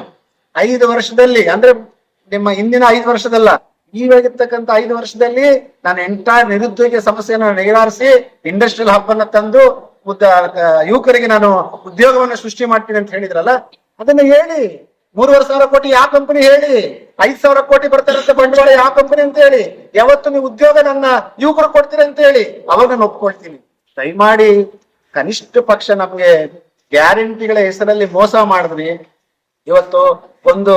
5 ವರ್ಷದಲ್ಲಿ, ಅಂದ್ರೆ ನಿಮ್ಮ ಹಿಂದಿನ 5 ವರ್ಷದಲ್ಲ, ಈವಾಗಿರ್ತಕ್ಕಂಥ 5 ವರ್ಷದಲ್ಲಿ ನಾನು ಎಂಟೈರ್ ನಿರುದ್ಯೋಗ ಸಮಸ್ಯೆಯನ್ನು ನಿವಾರಿಸಿ ಇಂಡಸ್ಟ್ರಿಯಲ್ ಹಬ್ ಅನ್ನ ತಂದು ಯುವಕರಿಗೆ ನಾನು ಉದ್ಯೋಗವನ್ನು ಸೃಷ್ಟಿ ಮಾಡ್ತೀನಿ ಅಂತ ಹೇಳಿದ್ರಲ್ಲ, ಅದನ್ನ ಹೇಳಿ. 3,500 ಕೋಟಿ ಯಾವ ಕಂಪನಿ ಹೇಳಿ? 5,000 ಕೋಟಿ ಬರ್ತಾರಂತ ಬಂಡವಾಳ ಯಾವ ಕಂಪನಿ ಅಂತ ಹೇಳಿ? ಯಾವತ್ತು ನೀವು ಉದ್ಯೋಗ ನನ್ನ ಯುವಕರು ಕೊಡ್ತೀರಿ ಅಂತ ಹೇಳಿ, ಅವಾಗ ನಾನು ಒಪ್ಕೊಳ್ತೀನಿ. ದಯಮಾಡಿ ಕನಿಷ್ಠ ಪಕ್ಷ ನಮ್ಗೆ ಗ್ಯಾರಂಟಿಗಳ ಹೆಸರಲ್ಲಿ ಮೋಸ ಮಾಡಿದ್ರಿ. ಇವತ್ತು ಒಂದು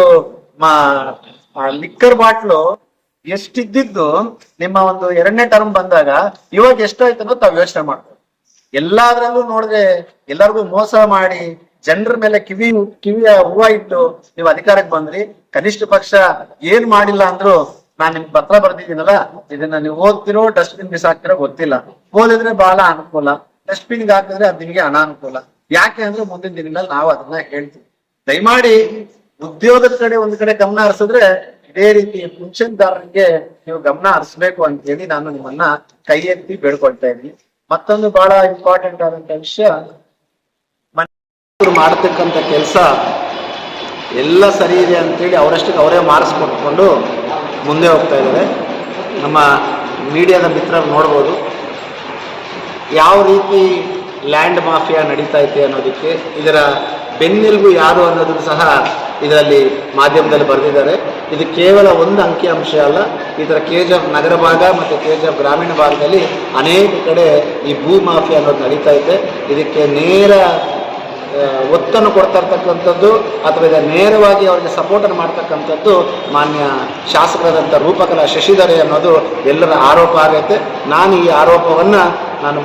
ಲಿಕ್ಕರ್ ಬಾಟ್ಲು ಎಷ್ಟಿದ್ದು ನಿಮ್ಮ ಒಂದು 2ನೇ ಟರ್ಮ್ ಬಂದಾಗ ಇವಾಗ ಎಷ್ಟಾಯ್ತು ಅನ್ನೋದು ತಾವು ಯೋಚನೆ ಮಾಡ್ತೀವಿ. ಎಲ್ಲಾದ್ರಲ್ಲೂ ನೋಡಿದ್ರೆ ಎಲ್ಲರಿಗೂ ಮೋಸ ಮಾಡಿ ಜನರ ಮೇಲೆ ಕಿವಿಯ ಹೂವ ಇಟ್ಟು ನೀವು ಅಧಿಕಾರಕ್ಕೆ ಬಂದ್ರಿ. ಕನಿಷ್ಠ ಪಕ್ಷ ಏನ್ ಮಾಡಿಲ್ಲ ಅಂದ್ರು ನಾನ್ ನಿಮ್ಗೆ ಪತ್ರ ಬರ್ದಿದ್ದೀನಲ್ಲ, ಇದನ್ನ ನೀವು ಓದ್ತಿರೋ ಡಸ್ಟ್ಬಿನ್ ಬಿಸಾಕ್ತಿರೋ ಗೊತ್ತಿಲ್ಲ. ಓದಿದ್ರೆ ಬಹಳ ಅನುಕೂಲ, ಡಸ್ಟ್ಬಿನ್ಗೆ ಹಾಕಿದ್ರೆ ಅದು ನಿಮ್ಗೆ ಅನಾನುಕೂಲ. ಯಾಕೆ ಅಂದ್ರೆ ಮುಂದಿನ ದಿನಗಳಲ್ಲಿ ನಾವು ಅದನ್ನ ಹೇಳ್ತೀವಿ. ದಯಮಾಡಿ ಉದ್ಯೋಗದ ಕಡೆ ಒಂದ್ ಕಡೆ ಗಮನ ಹರಿಸಿದ್ರೆ ಇದೇ ರೀತಿ ಪಿಂಚಣಿದಾರರಿಗೆ ನೀವು ಗಮನ ಹರಿಸ್ಬೇಕು ಅಂತ ಹೇಳಿ ನಾನು ನಿಮ್ಮನ್ನ ಕೈ ಎತ್ತಿ ಬೇಡ್ಕೊಳ್ತಾ ಇದ್ದೀನಿ. ಮತ್ತೊಂದು ಬಹಳ ಇಂಪಾರ್ಟೆಂಟ್ ಆದಂತ ವಿಷಯ, ಮಾಡತಕ್ಕಂಥ ಕೆಲಸ ಎಲ್ಲ ಸರಿ ಇದೆ ಅಂತೇಳಿ ಅವರಷ್ಟಕ್ಕೆ ಅವರೇ ಮಾರಿಸ್ಕೊಟ್ಕೊಂಡು ಮುಂದೆ ಹೋಗ್ತಾ ಇದ್ದಾರೆ. ನಮ್ಮ ಮೀಡಿಯಾದ ಮಿತ್ರರು ನೋಡ್ಬೋದು ಯಾವ ರೀತಿ ಲ್ಯಾಂಡ್ ಮಾಫಿಯಾ ನಡೀತಾ ಇದೆ ಅನ್ನೋದಕ್ಕೆ. ಇದರ ಬೆನ್ನೆಲುಬು ಯಾರು ಅನ್ನೋದನ್ನು ಸಹ ಇದರಲ್ಲಿ ಮಾಧ್ಯಮದಲ್ಲಿ ಬರೆದಿದ್ದಾರೆ. ಇದು ಕೇವಲ ಒಂದು ಅಂಕಿ ಅಂಶ ಅಲ್ಲ, ಇದರ KGF ನಗರ ಭಾಗ ಮತ್ತು KGF ಗ್ರಾಮೀಣ ಭಾಗದಲ್ಲಿ ಅನೇಕ ಕಡೆ ಈ ಭೂ ಮಾಫಿಯಾ ಅನ್ನೋದು ನಡೀತಾ ಇದೆ. ಇದಕ್ಕೆ ನೇರ ಒತ್ತನ್ನು ಕೊಡ್ತಾ ಇರ್ತಕ್ಕಂಥದ್ದು ಅಥವಾ ಇದರ ನೇರವಾಗಿ ಅವರಿಗೆ ಸಪೋರ್ಟ್ ಅನ್ನು ಮಾಡ್ತಕ್ಕಂಥದ್ದು ಮಾನ್ಯ ಶಾಸಕರಾದಂಥ ರೂಪಕಲಾ ಶಶಿಧರೆ ಅನ್ನೋದು ಎಲ್ಲರ ಆರೋಪ ಆಗೈತೆ. ನಾನು ಈ ಆರೋಪವನ್ನ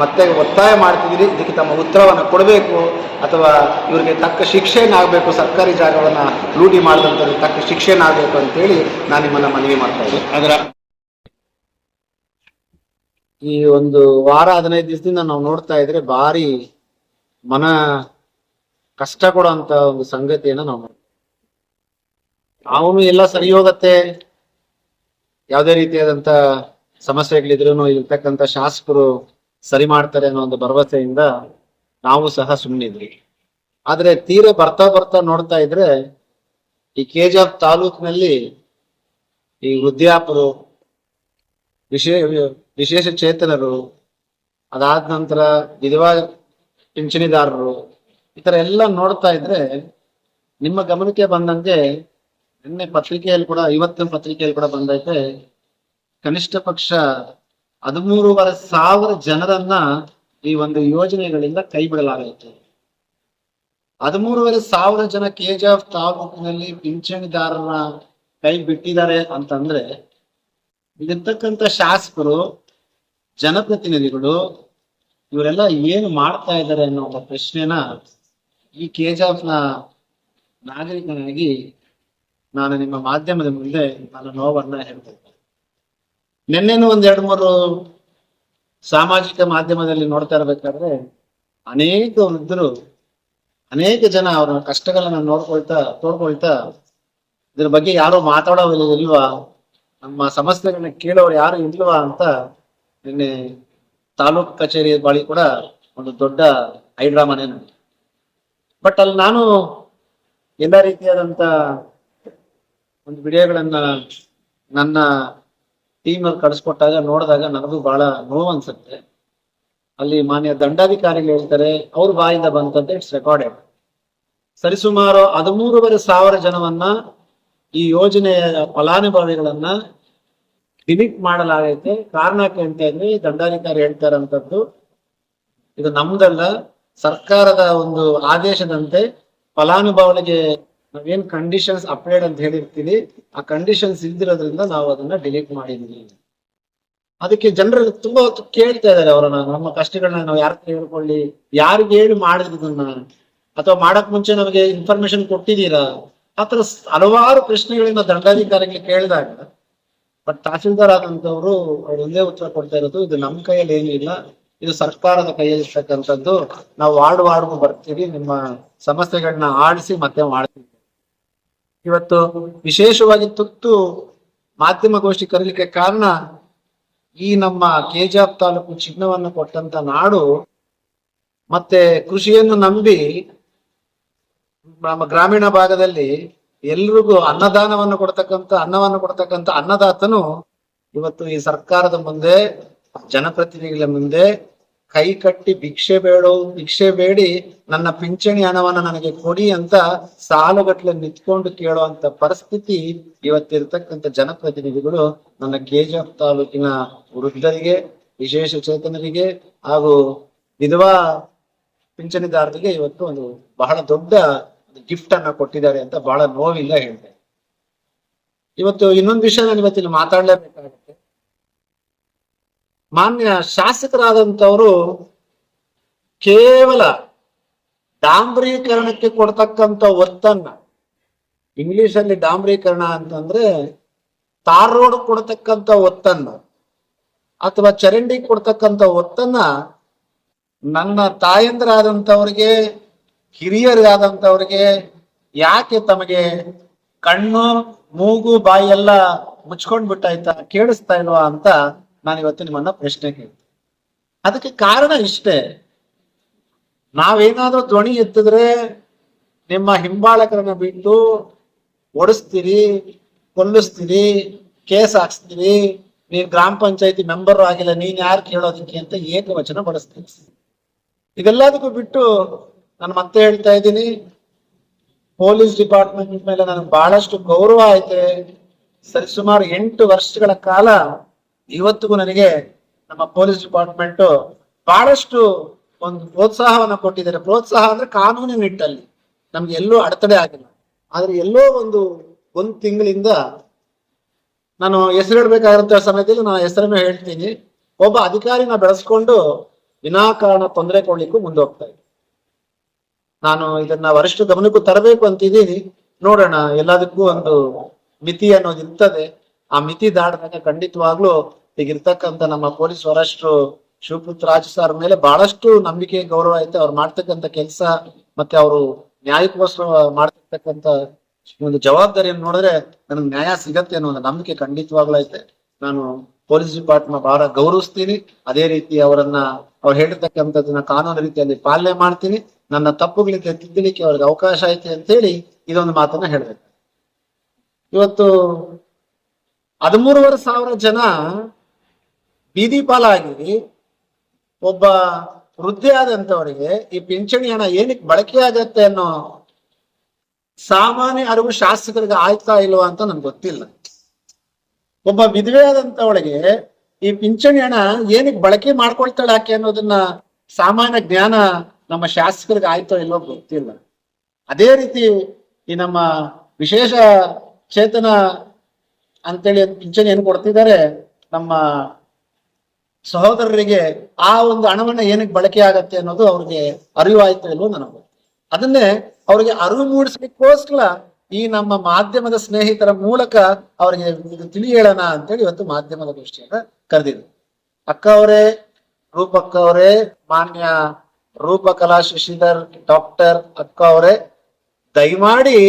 ಮತ್ತೆ ಒತ್ತಾಯ ಮಾಡ್ತಿದ್ದೀನಿ. ಇದಕ್ಕೆ ತಮ್ಮ ಉತ್ತರವನ್ನು ಕೊಡಬೇಕು ಅಥವಾ ಇವರಿಗೆ ತಕ್ಕ ಶಿಕ್ಷೆನಾಗಬೇಕು. ಸರ್ಕಾರಿ ಜಾಗವನ್ನ ಲೂಟಿ ಮಾಡಿದಂಥದ್ದು ತಕ್ಕ ಶಿಕ್ಷೆನಾಗಬೇಕು ಅಂತೇಳಿ ನಾನು ನಿಮ್ಮನ್ನ ಮನವಿ ಮಾಡ್ತಾ ಇದ್ದೀನಿ. ಅದರ ಈ ಒಂದು ವಾರ 15 ದಿವಸದಿಂದ ನಾವು ನೋಡ್ತಾ ಇದ್ರೆ ಭಾರಿ ಮನ ಕಷ್ಟ ಕೊಡುವಂತ ಒಂದು ಸಂಗತಿಯನ್ನ ನಾವು ಅವನು ಎಲ್ಲ ಸರಿ ಹೋಗತ್ತೆ, ಯಾವುದೇ ರೀತಿಯಾದಂತ ಸಮಸ್ಯೆಗಳಿದ್ರು ಇರ್ತಕ್ಕಂಥ ಶಾಸಕರು ಸರಿ ಮಾಡ್ತಾರೆ ಅನ್ನೋ ಒಂದು ಭರವಸೆಯಿಂದ ನಾವು ಸಹ ಸುಮ್ಮನಿದ್ವಿ. ಆದ್ರೆ ತೀರ ಬರ್ತಾ ನೋಡ್ತಾ ಇದ್ರೆ ಈ ಕೆಜಿಎಫ್ ತಾಲೂಕಿನಲ್ಲಿ ಈ ವೃದ್ಧಾಪರು, ವಿಶೇಷ ಚೇತನರು, ಅದಾದ ನಂತರ ವಿಧವಾ ಪಿಂಚಣಿದಾರರು, ಈ ತರ ಎಲ್ಲ ನೋಡ್ತಾ ಇದ್ರೆ ನಿಮ್ಮ ಗಮನಕ್ಕೆ ಬಂದಂತೆ ನಿನ್ನೆ ಪತ್ರಿಕೆಯಲ್ಲಿ ಕೂಡ, ಇವತ್ತಿನ ಪತ್ರಿಕೆಯಲ್ಲಿ ಕೂಡ ಬಂದೈತೆ, ಕನಿಷ್ಠ ಪಕ್ಷ 13,500 ಜನರನ್ನ ಈ ಒಂದು ಯೋಜನೆಗಳಿಂದ ಕೈ ಬಿಡಲಾಗುತ್ತೆ. 13,500 ಜನ ಕೆಜಿಎಫ್ ತಾಲೂಕಿನಲ್ಲಿ ಪಿಂಚಣಿದಾರರ ಕೈ ಬಿಟ್ಟಿದ್ದಾರೆ ಅಂತಂದ್ರೆ ಇಲ್ಲಿರ್ತಕ್ಕಂಥ ಶಾಸಕರು, ಜನಪ್ರತಿನಿಧಿಗಳು ಇವರೆಲ್ಲ ಏನು ಮಾಡ್ತಾ ಇದ್ದಾರೆ ಅನ್ನೋ ಒಬ್ಬ ಪ್ರಶ್ನೆನ ಈ ಕೆಜಿಎಫ್ ನ ನಾಗರಿಕನಾಗಿ ನಾನು ನಿಮ್ಮ ಮಾಧ್ಯಮದ ಮುಂದೆ ನನ್ನ ನೋವನ್ನ ಹೇಳ್ತೇನೆ. ನಿನ್ನೆನೂ 2-3 ಸಾಮಾಜಿಕ ಮಾಧ್ಯಮದಲ್ಲಿ ನೋಡ್ತಾ ಇರ್ಬೇಕಾದ್ರೆ ಅನೇಕ ವೃದ್ಧರು, ಅನೇಕ ಜನ ಅವರ ಕಷ್ಟಗಳನ್ನ ತೋಡ್ಕೊಳ್ತಾ ಇದ್ರ ಬಗ್ಗೆ ಯಾರು ಮಾತಾಡೋದಿಲ್ವಾ, ನಮ್ಮ ಸಮಸ್ಯೆಗಳನ್ನ ಕೇಳೋರು ಯಾರು ಇಲ್ವಾ ಅಂತ ನಿನ್ನೆ ತಾಲೂಕು ಕಚೇರಿ ಬಳಿ ಕೂಡ ಒಂದು ದೊಡ್ಡ ಹೈಡ್ರಾಮಾನೇ ನಡೀತು. ಬಟ್ ಅಲ್ಲಿ ನಾನು ಎಲ್ಲ ರೀತಿಯಾದಂತ ಒಂದು ವಿಡಿಯೋಗಳನ್ನ ನನ್ನ ಟೀಮ್ ಅಲ್ಲಿ ಕಳಿಸ್ಕೊಟ್ಟಾಗ ನೋಡಿದಾಗ ನನಗೂ ಬಹಳ ನೋವು ಅನ್ಸುತ್ತೆ. ಅಲ್ಲಿ ಮಾನ್ಯ ದಂಡಾಧಿಕಾರಿಗಳು ಹೇಳ್ತಾರೆ, ಅವ್ರ ಬಾಯಿಂದ ಬಂತಂತೆ, ಇಟ್ಸ್ ರೆಕಾರ್ಡೆಡ್, ಸರಿಸುಮಾರು 13,500 ಜನವನ್ನ ಈ ಯೋಜನೆಯ ಫಲಾನುಭವಿಗಳನ್ನ ಡಿಲೀಟ್ ಮಾಡಲಾಗೈತೆ. ಕಾರಣಕ್ಕೆ ಅಂತ ಇದ್ರೆ ದಂಡಾಧಿಕಾರಿ ಹೇಳ್ತಾರಂತದ್ದು, ಇದು ನಮ್ದಲ್ಲ, ಸರ್ಕಾರದ ಒಂದು ಆದೇಶದಂತೆ ಫಲಾನುಭವಿಗೆ ನಾವೇನ್ ಕಂಡೀಷನ್ಸ್ ಅಪ್ಲೈಡ್ ಅಂತ ಹೇಳಿರ್ತೀವಿ, ಆ ಕಂಡೀಷನ್ಸ್ ಇಲ್ದಿರೋದ್ರಿಂದ ನಾವು ಅದನ್ನ ಡಿಲೀಟ್ ಮಾಡಿದೀವಿ. ಅದಕ್ಕೆ ಜನರು ತುಂಬಾ ಹೊತ್ತು ಕೇಳ್ತಾ ಇದಾರೆ ಅವರನ್ನ, ನಮ್ಮ ಕಷ್ಟಗಳನ್ನ ನಾವು ಯಾರ ಹೇಳ್ಕೊಳ್ಳಿ, ಯಾರಿಗೆ ಹೇಳಿ ಮಾಡಿದ್ರನ್ನ, ಅಥವಾ ಮಾಡಕ್ ಮುಂಚೆ ನಮಗೆ ಇನ್ಫಾರ್ಮೇಶನ್ ಕೊಟ್ಟಿದ್ದೀರಾ, ಆತರ ಹಲವಾರು ಪ್ರಶ್ನೆಗಳನ್ನ ದಂಡಾಧಿಕಾರಿಗಳಿಗೆ ಕೇಳಿದಾಗ ಬಟ್ ತಹಸೀಲ್ದಾರ್ ಆದಂತವ್ರು ಅವ್ರು ಒಂದೇ ಉತ್ತರ ಕೊಡ್ತಾ ಇರೋದು, ಇದು ನಮ್ಮ ಕೈಯಲ್ಲಿ ಏನಿಲ್ಲ, ಇದು ಸರ್ಕಾರದ ಕೈಯಲ್ಲಿ ಇರ್ತಕ್ಕಂಥದ್ದು, ನಾವು ವಾರ್ಡ್ಗೂ ಬರ್ತೀವಿ, ನಿಮ್ಮ ಸಮಸ್ಯೆಗಳನ್ನ ಆಡಿಸಿ ಮತ್ತೆ ಮಾಡ್ತೀವಿ. ಇವತ್ತು ವಿಶೇಷವಾಗಿ ತುರ್ತು ಮಾಧ್ಯಮಗೋಷ್ಠಿ ಕರೀಲಿಕ್ಕೆ ಕಾರಣ, ಈ ನಮ್ಮ ಕೆಜಿಎಫ್ ತಾಲೂಕು ಚಿನ್ನವನ್ನು ಕೊಟ್ಟಂತ ನಾಡು ಮತ್ತೆ ಕೃಷಿಯನ್ನು ನಂಬಿ ನಮ್ಮ ಗ್ರಾಮೀಣ ಭಾಗದಲ್ಲಿ ಎಲ್ರಿಗೂ ಅನ್ನವನ್ನು ಕೊಡ್ತಕ್ಕಂಥ ಅನ್ನದಾತನು ಇವತ್ತು ಈ ಸರ್ಕಾರದ ಮುಂದೆ, ಜನಪ್ರತಿನಿಧಿಗಳ ಮುಂದೆ ಕೈ ಕಟ್ಟಿ ಭಿಕ್ಷೆ ಬೇಡಿ ನನ್ನ ಪಿಂಚಣಿ ಹಣವನ್ನ ನನಗೆ ಕೊಡಿ ಅಂತ ಸಾಲುಗಟ್ಲೆ ನಿಂತ್ಕೊಂಡು ಕೇಳುವಂತ ಪರಿಸ್ಥಿತಿ ಇವತ್ತಿರ್ತಕ್ಕಂಥ ಜನಪ್ರತಿನಿಧಿಗಳು ನನ್ನ ಕೆಜಿಎಫ್ ತಾಲೂಕಿನ ವೃದ್ಧರಿಗೆ, ವಿಶೇಷ ಚೇತನರಿಗೆ ಹಾಗೂ ವಿಧವಾ ಪಿಂಚಣಿದಾರರಿಗೆ ಇವತ್ತು ಒಂದು ಬಹಳ ದೊಡ್ಡ ಗಿಫ್ಟ್ ಅನ್ನ ಕೊಟ್ಟಿದ್ದಾರೆ ಅಂತ ಬಹಳ ನೋವಿಲ್ಲ ಹೇಳ್ತೇನೆ. ಇವತ್ತು ಇನ್ನೊಂದು ವಿಷಯ ನಾನು ಇವತ್ತಿನ ಮಾತಾಡ್ಲೇಬೇಕಾಗುತ್ತೆ. ಮಾನ್ಯ ಶಾಸಕರಾದಂಥವರು ಕೇವಲ ಡಾಂಬರೀಕರಣಕ್ಕೆ ಕೊಡ್ತಕ್ಕಂಥ ಒತ್ತನ್ನ, ಇಂಗ್ಲಿಷ್ ಅಲ್ಲಿ ಡಾಂಬರೀಕರಣ ಅಂತಂದ್ರೆ ತಾರ್ ರೋಡ್ ಕೊಡ್ತಕ್ಕಂಥ ಒತ್ತನ್ನ ಅಥವಾ ಚರಂಡಿ ಕೊಡ್ತಕ್ಕಂಥ ಒತ್ತನ್ನ ನನ್ನ ತಾಯಂದ್ರಾದಂಥವ್ರಿಗೆ, ಹಿರಿಯರಾದಂಥವ್ರಿಗೆ ಯಾಕೆ ತಮಗೆ ಕಣ್ಣು ಮೂಗು ಬಾಯಿ ಎಲ್ಲ ಮುಚ್ಕೊಂಡ್ ಬಿಟ್ಟಾಯ್ತಾ, ಕೇಳಿಸ್ತಾ ಇಲ್ವಾ ಅಂತ ನಾನು ಇವತ್ತು ನಿಮ್ಮನ್ನ ಪ್ರಶ್ನೆ ಕೇಳ್ತೀನಿ. ಅದಕ್ಕೆ ಕಾರಣ ಇಷ್ಟೇ, ನಾವೇನಾದ್ರೂ ಧ್ವನಿ ಎತ್ತಿದ್ರೆ ನಿಮ್ಮ ಹಿಂಬಾಲಕರನ್ನ ಬಿಟ್ಟು ಓಡಿಸ್ತೀರಿ, ಕೊಲ್ಲಿಸ್ತೀರಿ, ಕೇಸ್ ಹಾಕ್ಸ್ತೀರಿ, ನೀನ್ ಗ್ರಾಮ ಪಂಚಾಯತಿ ಮೆಂಬರ್ ಆಗಿಲ್ಲ, ನೀನ್ ಯಾರು ಕೇಳೋದಕ್ಕೆ ಅಂತ ಏಕವಚನ ಬಳಸ್ತೀನಿ. ಇದೆಲ್ಲದಕ್ಕೂ ಬಿಟ್ಟು ನಾನು ಮತ್ತೆ ಹೇಳ್ತಾ ಇದ್ದೀನಿ, ಪೊಲೀಸ್ ಡಿಪಾರ್ಟ್ಮೆಂಟ್ ಮೇಲೆ ನನಗೆ ಬಹಳಷ್ಟು ಗೌರವ ಐತೆ. ಸರಿಸುಮಾರು 8 ವರ್ಷಗಳ ಕಾಲ ಇವತ್ತಿಗೂ ನನಗೆ ನಮ್ಮ ಪೊಲೀಸ್ ಡಿಪಾರ್ಟ್ಮೆಂಟ್ ಬಹಳಷ್ಟು ಒಂದು ಪ್ರೋತ್ಸಾಹವನ್ನ ಕೊಟ್ಟಿದ್ದಾರೆ. ಪ್ರೋತ್ಸಾಹ ಅಂದ್ರೆ ಕಾನೂನಿನ ನಿಟ್ಟಲ್ಲಿ ನಮ್ಗೆ ಎಲ್ಲೂ ಅಡೆತಡೆ ಆಗಿಲ್ಲ. ಆದ್ರೆ ಎಲ್ಲೋ ಒಂದು ತಿಂಗಳಿಂದ ನಾನು ಹೆಸರಿಡ್ಬೇಕಾಗಿರೋ ಸಮಯದಲ್ಲಿ ನಾನು ಹೆಸರನ್ನು ಹೇಳ್ತೀನಿ, ಒಬ್ಬ ಅಧಿಕಾರಿನ ಬೆಳೆಸ್ಕೊಂಡು ವಿನಾಕಾರಣ ತೊಂದರೆ ಕೊಡ್ಲಿಕ್ಕೂ ಮುಂದೆ ಹೋಗ್ತಾ ಇದ್ದೀನಿ. ನಾನು ಇದನ್ನ ವರಿಷ್ಠ ಗಮನಕ್ಕೂ ತರಬೇಕು ಅಂತಿದ್ದೀನಿ. ನೋಡೋಣ, ಎಲ್ಲದಕ್ಕೂ ಒಂದು ಮಿತಿ ಅನ್ನೋದು ಇರ್ತದೆ. ಆ ಮಿತಿ ದಾಟಿದಾಗ ಖಂಡಿತವಾಗ್ಲೂ ಈಗಿರ್ತಕ್ಕಂಥ ನಮ್ಮ ಪೊಲೀಸ್ ವರಿಷ್ಠರು ಶಿವಪುತ್ರರಾಜ್ ಸರ್ ಮೇಲೆ ಬಹಳಷ್ಟು ನಂಬಿಕೆ, ಗೌರವ ಐತೆ. ಅವ್ರು ಮಾಡ್ತಕ್ಕಂಥ ಕೆಲಸ ಮತ್ತೆ ಅವರು ನ್ಯಾಯಕ್ಕೋಸ್ಕರ ಮಾಡ್ತಿರ್ತಕ್ಕಂಥ ಒಂದು ಜವಾಬ್ದಾರಿಯನ್ನು ನೋಡಿದ್ರೆ ನನಗೆ ನ್ಯಾಯ ಸಿಗತ್ತೆ ಅನ್ನೋ ಒಂದು ನಂಬಿಕೆ ಖಂಡಿತವಾಗ್ಲೂ ಐತೆ. ನಾನು ಪೊಲೀಸ್ ಡಿಪಾರ್ಟ್ಮೆಂಟ್ ಬಹಳ ಗೌರವಿಸ್ತೀನಿ. ಅದೇ ರೀತಿ ಅವ್ರು ಹೇಳಿರ್ತಕ್ಕಂಥದ್ದನ್ನ ಕಾನೂನು ರೀತಿಯಲ್ಲಿ ಪಾಲನೆ ಮಾಡ್ತೀನಿ. ನನ್ನ ತಪ್ಪುಗಳಿಗೆ ತಿದ್ದಲಿಕ್ಕೆ ಅವ್ರಿಗೆ ಅವಕಾಶ ಐತೆ ಅಂತ ಹೇಳಿ ಇದೊಂದು ಮಾತನ್ನ ಹೇಳ್ಬೇಕು. ಇವತ್ತು 13,500 ಜನ ಬೀದಿ ಪಾಲಾಗಿ ಒಬ್ಬ ವೃದ್ಧಿ ಆದಂತವರಿಗೆ ಈ ಪಿಂಚಣಿ ಹಣ ಏನಕ್ಕೆ ಬಳಕೆ ಆಗತ್ತೆ ಅನ್ನೋ ಸಾಮಾನ್ಯ ಅರಿವು ಶಾಸಕರಿಗೆ ಆಯ್ತಾ ಇಲ್ವಾ ಅಂತ ನನ್ಗೆ ಗೊತ್ತಿಲ್ಲ. ಒಬ್ಬ ವಿಧವೆ ಆದಂತವಳಿಗೆ ಈ ಪಿಂಚಣಿ ಹಣ ಏನಕ್ಕೆ ಬಳಕೆ ಮಾಡ್ಕೊಳ್ತಾಳೆ ಆಕೆ ಅನ್ನೋದನ್ನ ಸಾಮಾನ್ಯ ಜ್ಞಾನ ನಮ್ಮ ಶಾಸಕರಿಗೆ ಆಯ್ತೋ ಇಲ್ವೋ ಗೊತ್ತಿಲ್ಲ. ಅದೇ ರೀತಿ ಈ ನಮ್ಮ ವಿಶೇಷ ಚೇತನ ಅಂತೇಳಿ ಪಿಂಚಣಿ ಏನು ಕೊಡ್ತಿದ್ದಾರೆ ನಮ್ಮ ಸಹೋದರರಿಗೆ, ಆ ಒಂದು ಹಣವನ್ನ ಏನಕ್ಕೆ ಬಳಕೆ ಆಗತ್ತೆ ಅನ್ನೋದು ಅವ್ರಿಗೆ ಅರಿವು ಆಯ್ತು ಇಲ್ವೋ ನನಗೆ. ಅದನ್ನೇ ಅವ್ರಿಗೆ ಅರಿವು ಮೂಡಿಸ್ಲಿಕ್ಕೋಸ್ಕರ ಈ ನಮ್ಮ ಮಾಧ್ಯಮದ ಸ್ನೇಹಿತರ ಮೂಲಕ ಅವ್ರಿಗೆ ಇದು ತಿಳಿ ಹೇಳೋಣ ಅಂತೇಳಿ ಇವತ್ತು ಮಾಧ್ಯಮದ ದೃಷ್ಟಿಯಿಂದ ಕರೆದಿದ್ರು. ಅಕ್ಕ ಅವರೇ, ರೂಪಕ್ಕ ಅವರೇ, ಮಾನ್ಯ ರೂಪಕಲಾ ಶಶಿಧರ್ ಡಾಕ್ಟರ್ ಅಕ್ಕ ಅವರೇ, ದಯಮಾಡಿ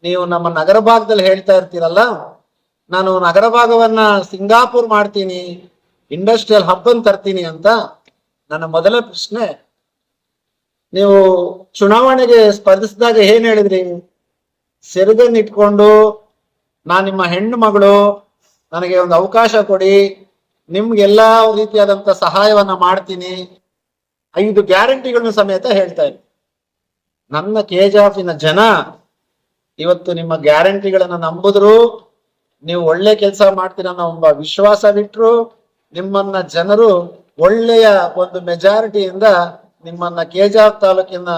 ನೀವು ನಮ್ಮ ನಗರ ಭಾಗದಲ್ಲಿ ಹೇಳ್ತಾ ಇರ್ತೀರಲ್ಲ, ನಾನು ನಗರ ಭಾಗವನ್ನ ಸಿಂಗಾಪುರ್ ಮಾಡ್ತೀನಿ, ಇಂಡಸ್ಟ್ರಿಯಲ್ ಹಬ್ ಅಂತ ತರ್ತೀನಿ ಅಂತ. ನನ್ನ ಮೊದಲ ಪ್ರಶ್ನೆ, ನೀವು ಚುನಾವಣೆಗೆ ಸ್ಪರ್ಧಿಸಿದಾಗ ಏನ್ ಹೇಳಿದ್ರಿ? ಸೆರಗನ್ನು ಇಟ್ಕೊಂಡು ನಾನು ನಿಮ್ಮ ಹೆಣ್ಣು ಮಗಳು, ನನಗೆ ಒಂದು ಅವಕಾಶ ಕೊಡಿ, ನಿಮ್ಗೆಲ್ಲಾ ರೀತಿಯಾದಂತ ಸಹಾಯವನ್ನ ಮಾಡ್ತೀನಿ, 5 ಗ್ಯಾರಂಟಿಗಳನ್ನು ಸಮೇತ ಹೇಳ್ತಾ ಇದ್ದೀನಿ. ನನ್ನ ಕೆಜಾಫಿನ ಜನ ಇವತ್ತು ನಿಮ್ಮ ಗ್ಯಾರಂಟಿಗಳನ್ನ ನಂಬುದ್ರು, ನೀವು ಒಳ್ಳೆ ಕೆಲಸ ಮಾಡ್ತೀರ ಅನ್ನೋ ಒಬ್ಬ ವಿಶ್ವಾಸ ಬಿಟ್ರು, ನಿಮ್ಮನ್ನ ಜನರು ಒಳ್ಳೆಯ ಒಂದು ಮೆಜಾರಿಟಿಯಿಂದ ನಿಮ್ಮನ್ನ ಕೆಜಾಫ್ ತಾಲೂಕಿನ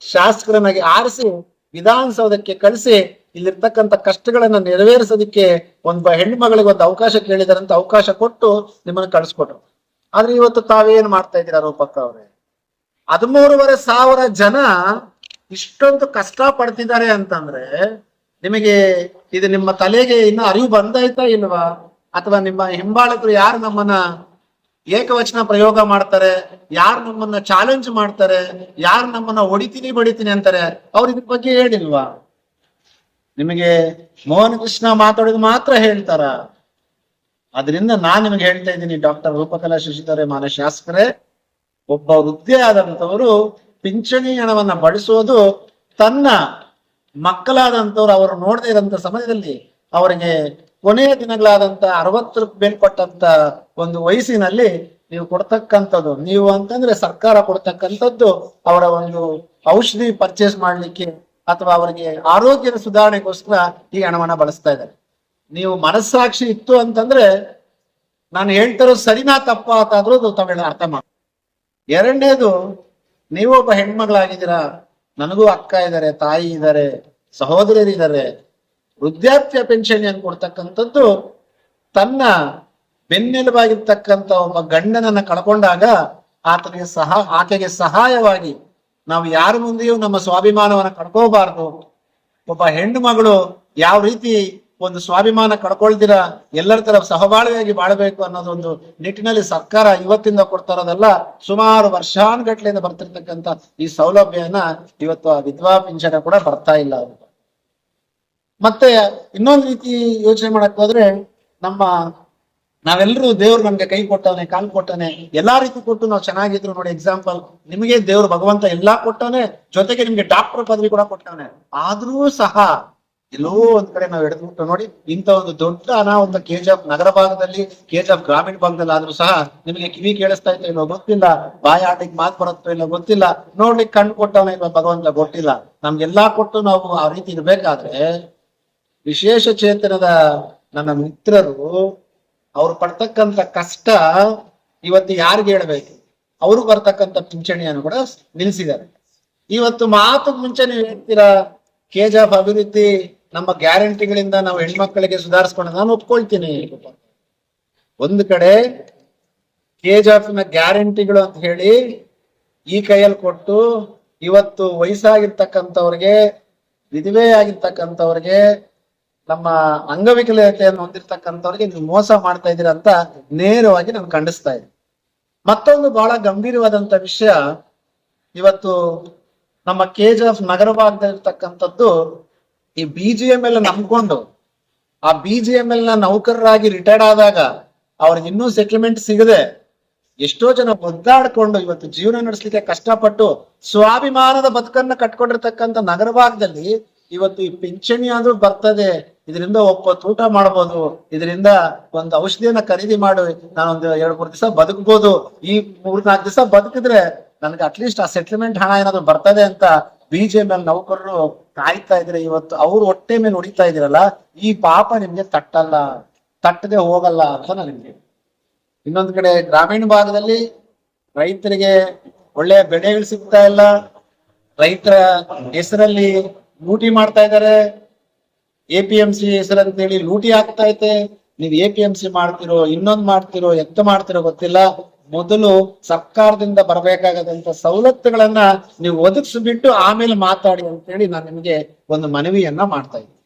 ಶಾಸಕರನ್ನಾಗಿ ಆರಿಸಿ ವಿಧಾನಸೌಧಕ್ಕೆ ಕಳಿಸಿ ಇಲ್ಲಿರ್ತಕ್ಕಂಥ ಕಷ್ಟಗಳನ್ನ ನೆರವೇರಿಸೋದಕ್ಕೆ ಒಬ್ಬ ಹೆಣ್ಣು ಮಗಳಿಗೆ ಒಂದು ಅವಕಾಶ ಕೇಳಿದಾರಂತ ಅವಕಾಶ ಕೊಟ್ಟು ನಿಮ್ಮನ್ನ ಕಳಿಸ್ಕೊಟ್ರು. ಆದ್ರೆ ಇವತ್ತು ತಾವೇನ್ ಮಾಡ್ತಾ ಇದ್ದೀರಾ ರೂಪಕ್ಕ ಅವರೇ? 13,500 ಜನ ಇಷ್ಟೊಂದು ಕಷ್ಟ ಪಡ್ತಿದ್ದಾರೆ ಅಂತಂದ್ರೆ ನಿಮಗೆ ಇದು ನಿಮ್ಮ ತಲೆಗೆ ಇನ್ನು ಅರಿವು ಬಂದಾಯ್ತಾ ಇಲ್ವಾ? ಅಥವಾ ನಿಮ್ಮ ಹಿಂಬಾಲಕರು ಯಾರು ನಮ್ಮನ್ನ ಏಕವಚನ ಪ್ರಯೋಗ ಮಾಡ್ತಾರೆ, ಯಾರು ನಮ್ಮನ್ನ ಚಾಲೆಂಜ್ ಮಾಡ್ತಾರೆ, ಯಾರು ನಮ್ಮನ್ನ ಹೊಡಿತೀನಿ ಬಡಿತೀನಿ ಅಂತಾರೆ, ಅವ್ರ ಇದ್ರ ಬಗ್ಗೆ ಹೇಳಿಲ್ವಾ? ನಿಮಗೆ ಮೋಹನ್ ಕೃಷ್ಣ ಮಾತಾಡೋದು ಮಾತ್ರ ಹೇಳ್ತಾರ? ಅದರಿಂದ ನಾನ್ ನಿಮಗೆ ಹೇಳ್ತಾ ಇದ್ದೀನಿ, ಡಾಕ್ಟರ್ ರೂಪಕಲಾ ಶಶಿಧರ್ ಮಾನ್ಯ ಶಾಸಕರೇ, ಒಬ್ಬ ವೃದ್ಧಿ ಆದಂತವರು ಪಿಂಚಣಿ ಹಣವನ್ನ ಬಳಸೋದು ತನ್ನ ಮಕ್ಕಳಾದಂಥವ್ರು ಅವರು ನೋಡದೇ ಇರೋಂಥ ಸಮಯದಲ್ಲಿ ಅವರಿಗೆ ಕೊನೆಯ ದಿನಗಳಾದಂತ 60 ಮೇಲ್ಪಟ್ಟಂತ ಒಂದು ವಯಸ್ಸಿನಲ್ಲಿ ನೀವು ಕೊಡ್ತಕ್ಕಂಥದ್ದು, ನೀವು ಅಂತಂದ್ರೆ ಸರ್ಕಾರ ಕೊಡ್ತಕ್ಕಂಥದ್ದು ಅವರ ಒಂದು ಔಷಧಿ ಪರ್ಚೇಸ್ ಮಾಡ್ಲಿಕ್ಕೆ ಅಥವಾ ಅವರಿಗೆ ಆರೋಗ್ಯದ ಸುಧಾರಣೆಗೋಸ್ಕರ ಈ ಹಣವನ್ನ ಬಳಸ್ತಾ ಇದ್ದಾರೆ. ನೀವು ಮನಸ್ಸಾಕ್ಷಿ ಇತ್ತು ಅಂತಂದ್ರೆ ನಾನು ಹೇಳ್ತಿರೋ ಸರಿನಾ ತಪ್ಪ ಅಂತಾದ್ರೂ ತಾವೆಲ್ಲ ಅರ್ಥ ಮಾಡಿ. ಎರಡನೇದು, ನೀವು ಒಬ್ಬ ಹೆಣ್ಮಗಳಾಗಿದ್ದೀರಾ, ನನಗೂ ಅಕ್ಕ ಇದ್ದಾರೆ, ತಾಯಿ ಇದ್ದಾರೆ, ಸಹೋದರಿಯರಿದ್ದಾರೆ. ವೃದ್ಧಾಪ್ಯ ಪೆನ್ಷನ್ ಅನ್ನು ಕೊಡ್ತಕ್ಕಂಥದ್ದು ತನ್ನ ಬೆನ್ನೆಲುಬಾಗಿರ್ತಕ್ಕಂಥ ಒಬ್ಬ ಗಂಡನನ್ನ ಕಳ್ಕೊಂಡಾಗ ಆಕೆಗೆ ಸಹಾಯವಾಗಿ ನಾವು ಯಾರ ಮುಂದೆಯೂ ನಮ್ಮ ಸ್ವಾಭಿಮಾನವನ್ನ ಕಳ್ಕೋಬಾರ್ದು. ಒಬ್ಬ ಹೆಣ್ಣು ಮಗಳು ಯಾವ ರೀತಿ ಒಂದು ಸ್ವಾಭಿಮಾನ ಕಳ್ಕೊಳ್ದಿರ ಎಲ್ಲರ ತರ ಸಹಬಾಳ್ವೆಯಾಗಿ ಬಾಳ್ಬೇಕು ಅನ್ನೋದೊಂದು ನಿಟ್ಟಿನಲ್ಲಿ ಸರ್ಕಾರ ಇವತ್ತಿಂದ ಕೊಡ್ತಾ ಇರೋದಲ್ಲ, ಸುಮಾರು ವರ್ಷಾನುಗಟ್ಲೆಯಿಂದ ಬರ್ತಿರ್ತಕ್ಕಂಥ ಈ ಸೌಲಭ್ಯನ ಇವತ್ತು ಆ ವಿಧವಾ ಪಿಂಚಣಿ ಕೂಡ ಬರ್ತಾ ಇಲ್ಲ. ಮತ್ತೆ ಇನ್ನೊಂದು ರೀತಿ ಯೋಚನೆ ಮಾಡಕ್ ಹೋದ್ರೆ, ನಾವೆಲ್ಲರೂ ದೇವ್ರು ನಮ್ಗೆ ಕೈ ಕೊಟ್ಟವನೆ, ಕಾಲು ಕೊಟ್ಟವನೆ, ಎಲ್ಲಾ ರೀತಿ ಕೊಟ್ಟು ನಾವು ಚೆನ್ನಾಗಿದ್ರು ನೋಡಿ. ಎಕ್ಸಾಂಪಲ್, ನಿಮಗೆ ದೇವ್ರು ಭಗವಂತ ಎಲ್ಲಾ ಕೊಟ್ಟವನೆ, ಜೊತೆಗೆ ನಿಮ್ಗೆ ಡಾಕ್ಟರ್ ಪದವಿ ಕೂಡ ಕೊಟ್ಟವನೆ. ಆದ್ರೂ ಸಹ ಎಲ್ಲೋ ಒಂದ್ ಕಡೆ ನಾವು ಎಳೆದ್ಬಿಟ್ಟು ನೋಡಿ, ಇಂಥ ಒಂದು ದೊಡ್ಡ ಅನಾಹುತ ಕೆಜಿಎಫ್ ನಗರ ಭಾಗದಲ್ಲಿ, ಕೆಜಿಎಫ್ ಗ್ರಾಮೀಣ ಭಾಗದಲ್ಲಿ ಆದ್ರೂ ಸಹ ನಿಮಗೆ ಕಿವಿ ಕೇಳಿಸ್ತಾ ಇತ್ತು ಇಲ್ಲೋ ಗೊತ್ತಿಲ್ಲ, ಬಾಯಿ ಆಟಕ್ಕೆ ಮಾತು ಬರುತ್ತೋ ಇಲ್ಲೋ ಗೊತ್ತಿಲ್ಲ, ನೋಡ್ಲಿಕ್ಕೆ ಕಣ್ಣು ಕೊಟ್ಟವನ ಇಲ್ವ ಭಗವಂತ ಗೊತ್ತಿಲ್ಲ. ನಮ್ಗೆಲ್ಲಾ ಕೊಟ್ಟು ನಾವು ಆ ರೀತಿ ಇರ್ಬೇಕಾದ್ರೆ ವಿಶೇಷ ಚೇತನದ ನನ್ನ ಮಿತ್ರರು ಅವ್ರು ಪಡ್ತಕ್ಕಂಥ ಕಷ್ಟ ಇವತ್ತು ಯಾರಿಗೆ ಹೇಳ್ಬೇಕು? ಅವರು ಬರ್ತಕ್ಕಂಥ ಪಿಂಚಣಿಯನ್ನು ಕೂಡ ನಿಲ್ಸಿದ್ದಾರೆ. ಇವತ್ತು ಮಾತು ಮುಂಚೆ ನೀವು ಹೇಳ್ತೀರಾ ಕೆಜಿಎಫ್ ಅಭಿವೃದ್ಧಿ ನಮ್ಮ ಗ್ಯಾರಂಟಿಗಳಿಂದ ನಾವು ಹೆಣ್ಮಕ್ಳಿಗೆ ಸುಧಾರಿಸ್ಕೊಂಡು, ನಾನು ಒಪ್ಕೊಳ್ತೀನಿ. ಒಂದು ಕಡೆ ಕೆಜಿಎಫ್ ನ ಗ್ಯಾರಂಟಿಗಳು ಅಂತ ಹೇಳಿ ಈ ಕೈಯಲ್ಲಿ ಕೊಟ್ಟು ಇವತ್ತು ವಯಸ್ಸಾಗಿರ್ತಕ್ಕಂಥವ್ರಿಗೆ, ವಿಧವೆ ಆಗಿರ್ತಕ್ಕಂಥವ್ರಿಗೆ, ನಮ್ಮ ಅಂಗವಿಕಲತೆಯನ್ನು ಹೊಂದಿರ್ತಕ್ಕಂಥವ್ರಿಗೆ ನೀವು ಮೋಸ ಮಾಡ್ತಾ ಇದ್ದೀರಾ ಅಂತ ನೇರವಾಗಿ ನಾನು ಖಂಡಿಸ್ತಾ ಇದ್ದೀನಿ. ಮತ್ತೊಂದು ಬಹಳ ಗಂಭೀರವಾದಂತ ವಿಷಯ, ಇವತ್ತು ನಮ್ಮ ಕೆಜಿಎಫ್ ನಗರ ಭಾಗದಲ್ಲಿರ್ತಕ್ಕಂಥದ್ದು ಈ BGML ನಂಬ್ಕೊಂಡು, ಆ BGML ನ ನೌಕರರಾಗಿ ರಿಟೈರ್ಡ್ ಆದಾಗ ಅವ್ರಿಗೆ ಇನ್ನೂ ಸೆಟಲ್ಮೆಂಟ್ ಸಿಗದೆ ಎಷ್ಟೋ ಜನ ಒದ್ದಾಡ್ಕೊಂಡು ಇವತ್ತು ಜೀವನ ನಡೆಸಲಿಕ್ಕೆ ಕಷ್ಟಪಟ್ಟು ಸ್ವಾಭಿಮಾನದ ಬದುಕನ್ನ ಕಟ್ಕೊಂಡಿರ್ತಕ್ಕಂಥ ನಗರ ಭಾಗದಲ್ಲಿ ಇವತ್ತು ಈ ಪಿಂಚಣಿ ಆದ್ರೂ ಬರ್ತದೆ, ಇದರಿಂದ ಒಪ್ಪತ್ತು ಊಟ ಮಾಡ್ಬೋದು, ಇದರಿಂದ ಒಂದು ಔಷಧಿಯನ್ನ ಖರೀದಿ ಮಾಡಿ ನಾನೊಂದು 2-3 ದಿವಸ ಬದುಕ್ಬೋದು. ಈ 3-4 ದಿವಸ ಬದುಕಿದ್ರೆ ನನ್ಗೆ ಅಟ್ಲೀಸ್ಟ್ ಆ ಸೆಟ್ಲ್ಮೆಂಟ್ ಹಣ ಏನಾದ್ರು ಬರ್ತದೆ ಅಂತ BJP ನೌಕರರು ಕಾಯ್ತಾ ಇದ್ರೆ, ಇವತ್ತು ಅವ್ರು ಹೊಟ್ಟೆ ಮೇಲೆ ಹೊಡಿತಾ ಇದಿರಲ್ಲ, ಈ ಪಾಪ ನಿಮ್ಗೆ ತಟ್ಟದೆ ಹೋಗಲ್ಲ ಅಂತ ನಿಮ್ಗೆ. ಇನ್ನೊಂದ್ ಕಡೆ ಗ್ರಾಮೀಣ ಭಾಗದಲ್ಲಿ ರೈತರಿಗೆ ಒಳ್ಳೆಯ ಬೆಳೆಗಳು ಸಿಗ್ತಾ ಇಲ್ಲ, ರೈತರ ಹೆಸರಲ್ಲಿ ಲೂಟಿ ಮಾಡ್ತಾ ಇದ್ದಾರೆ, APMC ಹೆಸರಂತೇಳಿ ಲೂಟಿ ಆಗ್ತಾ ಐತೆ. ನೀವು APMC ಮಾಡ್ತಿರೋ, ಇನ್ನೊಂದ್ ಮಾಡ್ತಿರೋ, ಎಂತ ಮಾಡ್ತಿರೋ ಗೊತ್ತಿಲ್ಲ. ಮೊದಲು ಸರ್ಕಾರದಿಂದ ಬರಬೇಕಾಗದಂತ ಸವಲತ್ತುಗಳನ್ನ ನೀವು ಒದಗಿಸ್ಬಿಟ್ಟು ಆಮೇಲೆ ಮಾತಾಡಿ ಅಂತೇಳಿ ನಾನು ನಿಮ್ಗೆ ಒಂದು ಮನವಿಯನ್ನ ಮಾಡ್ತಾ ಇದ್ದೀನಿ.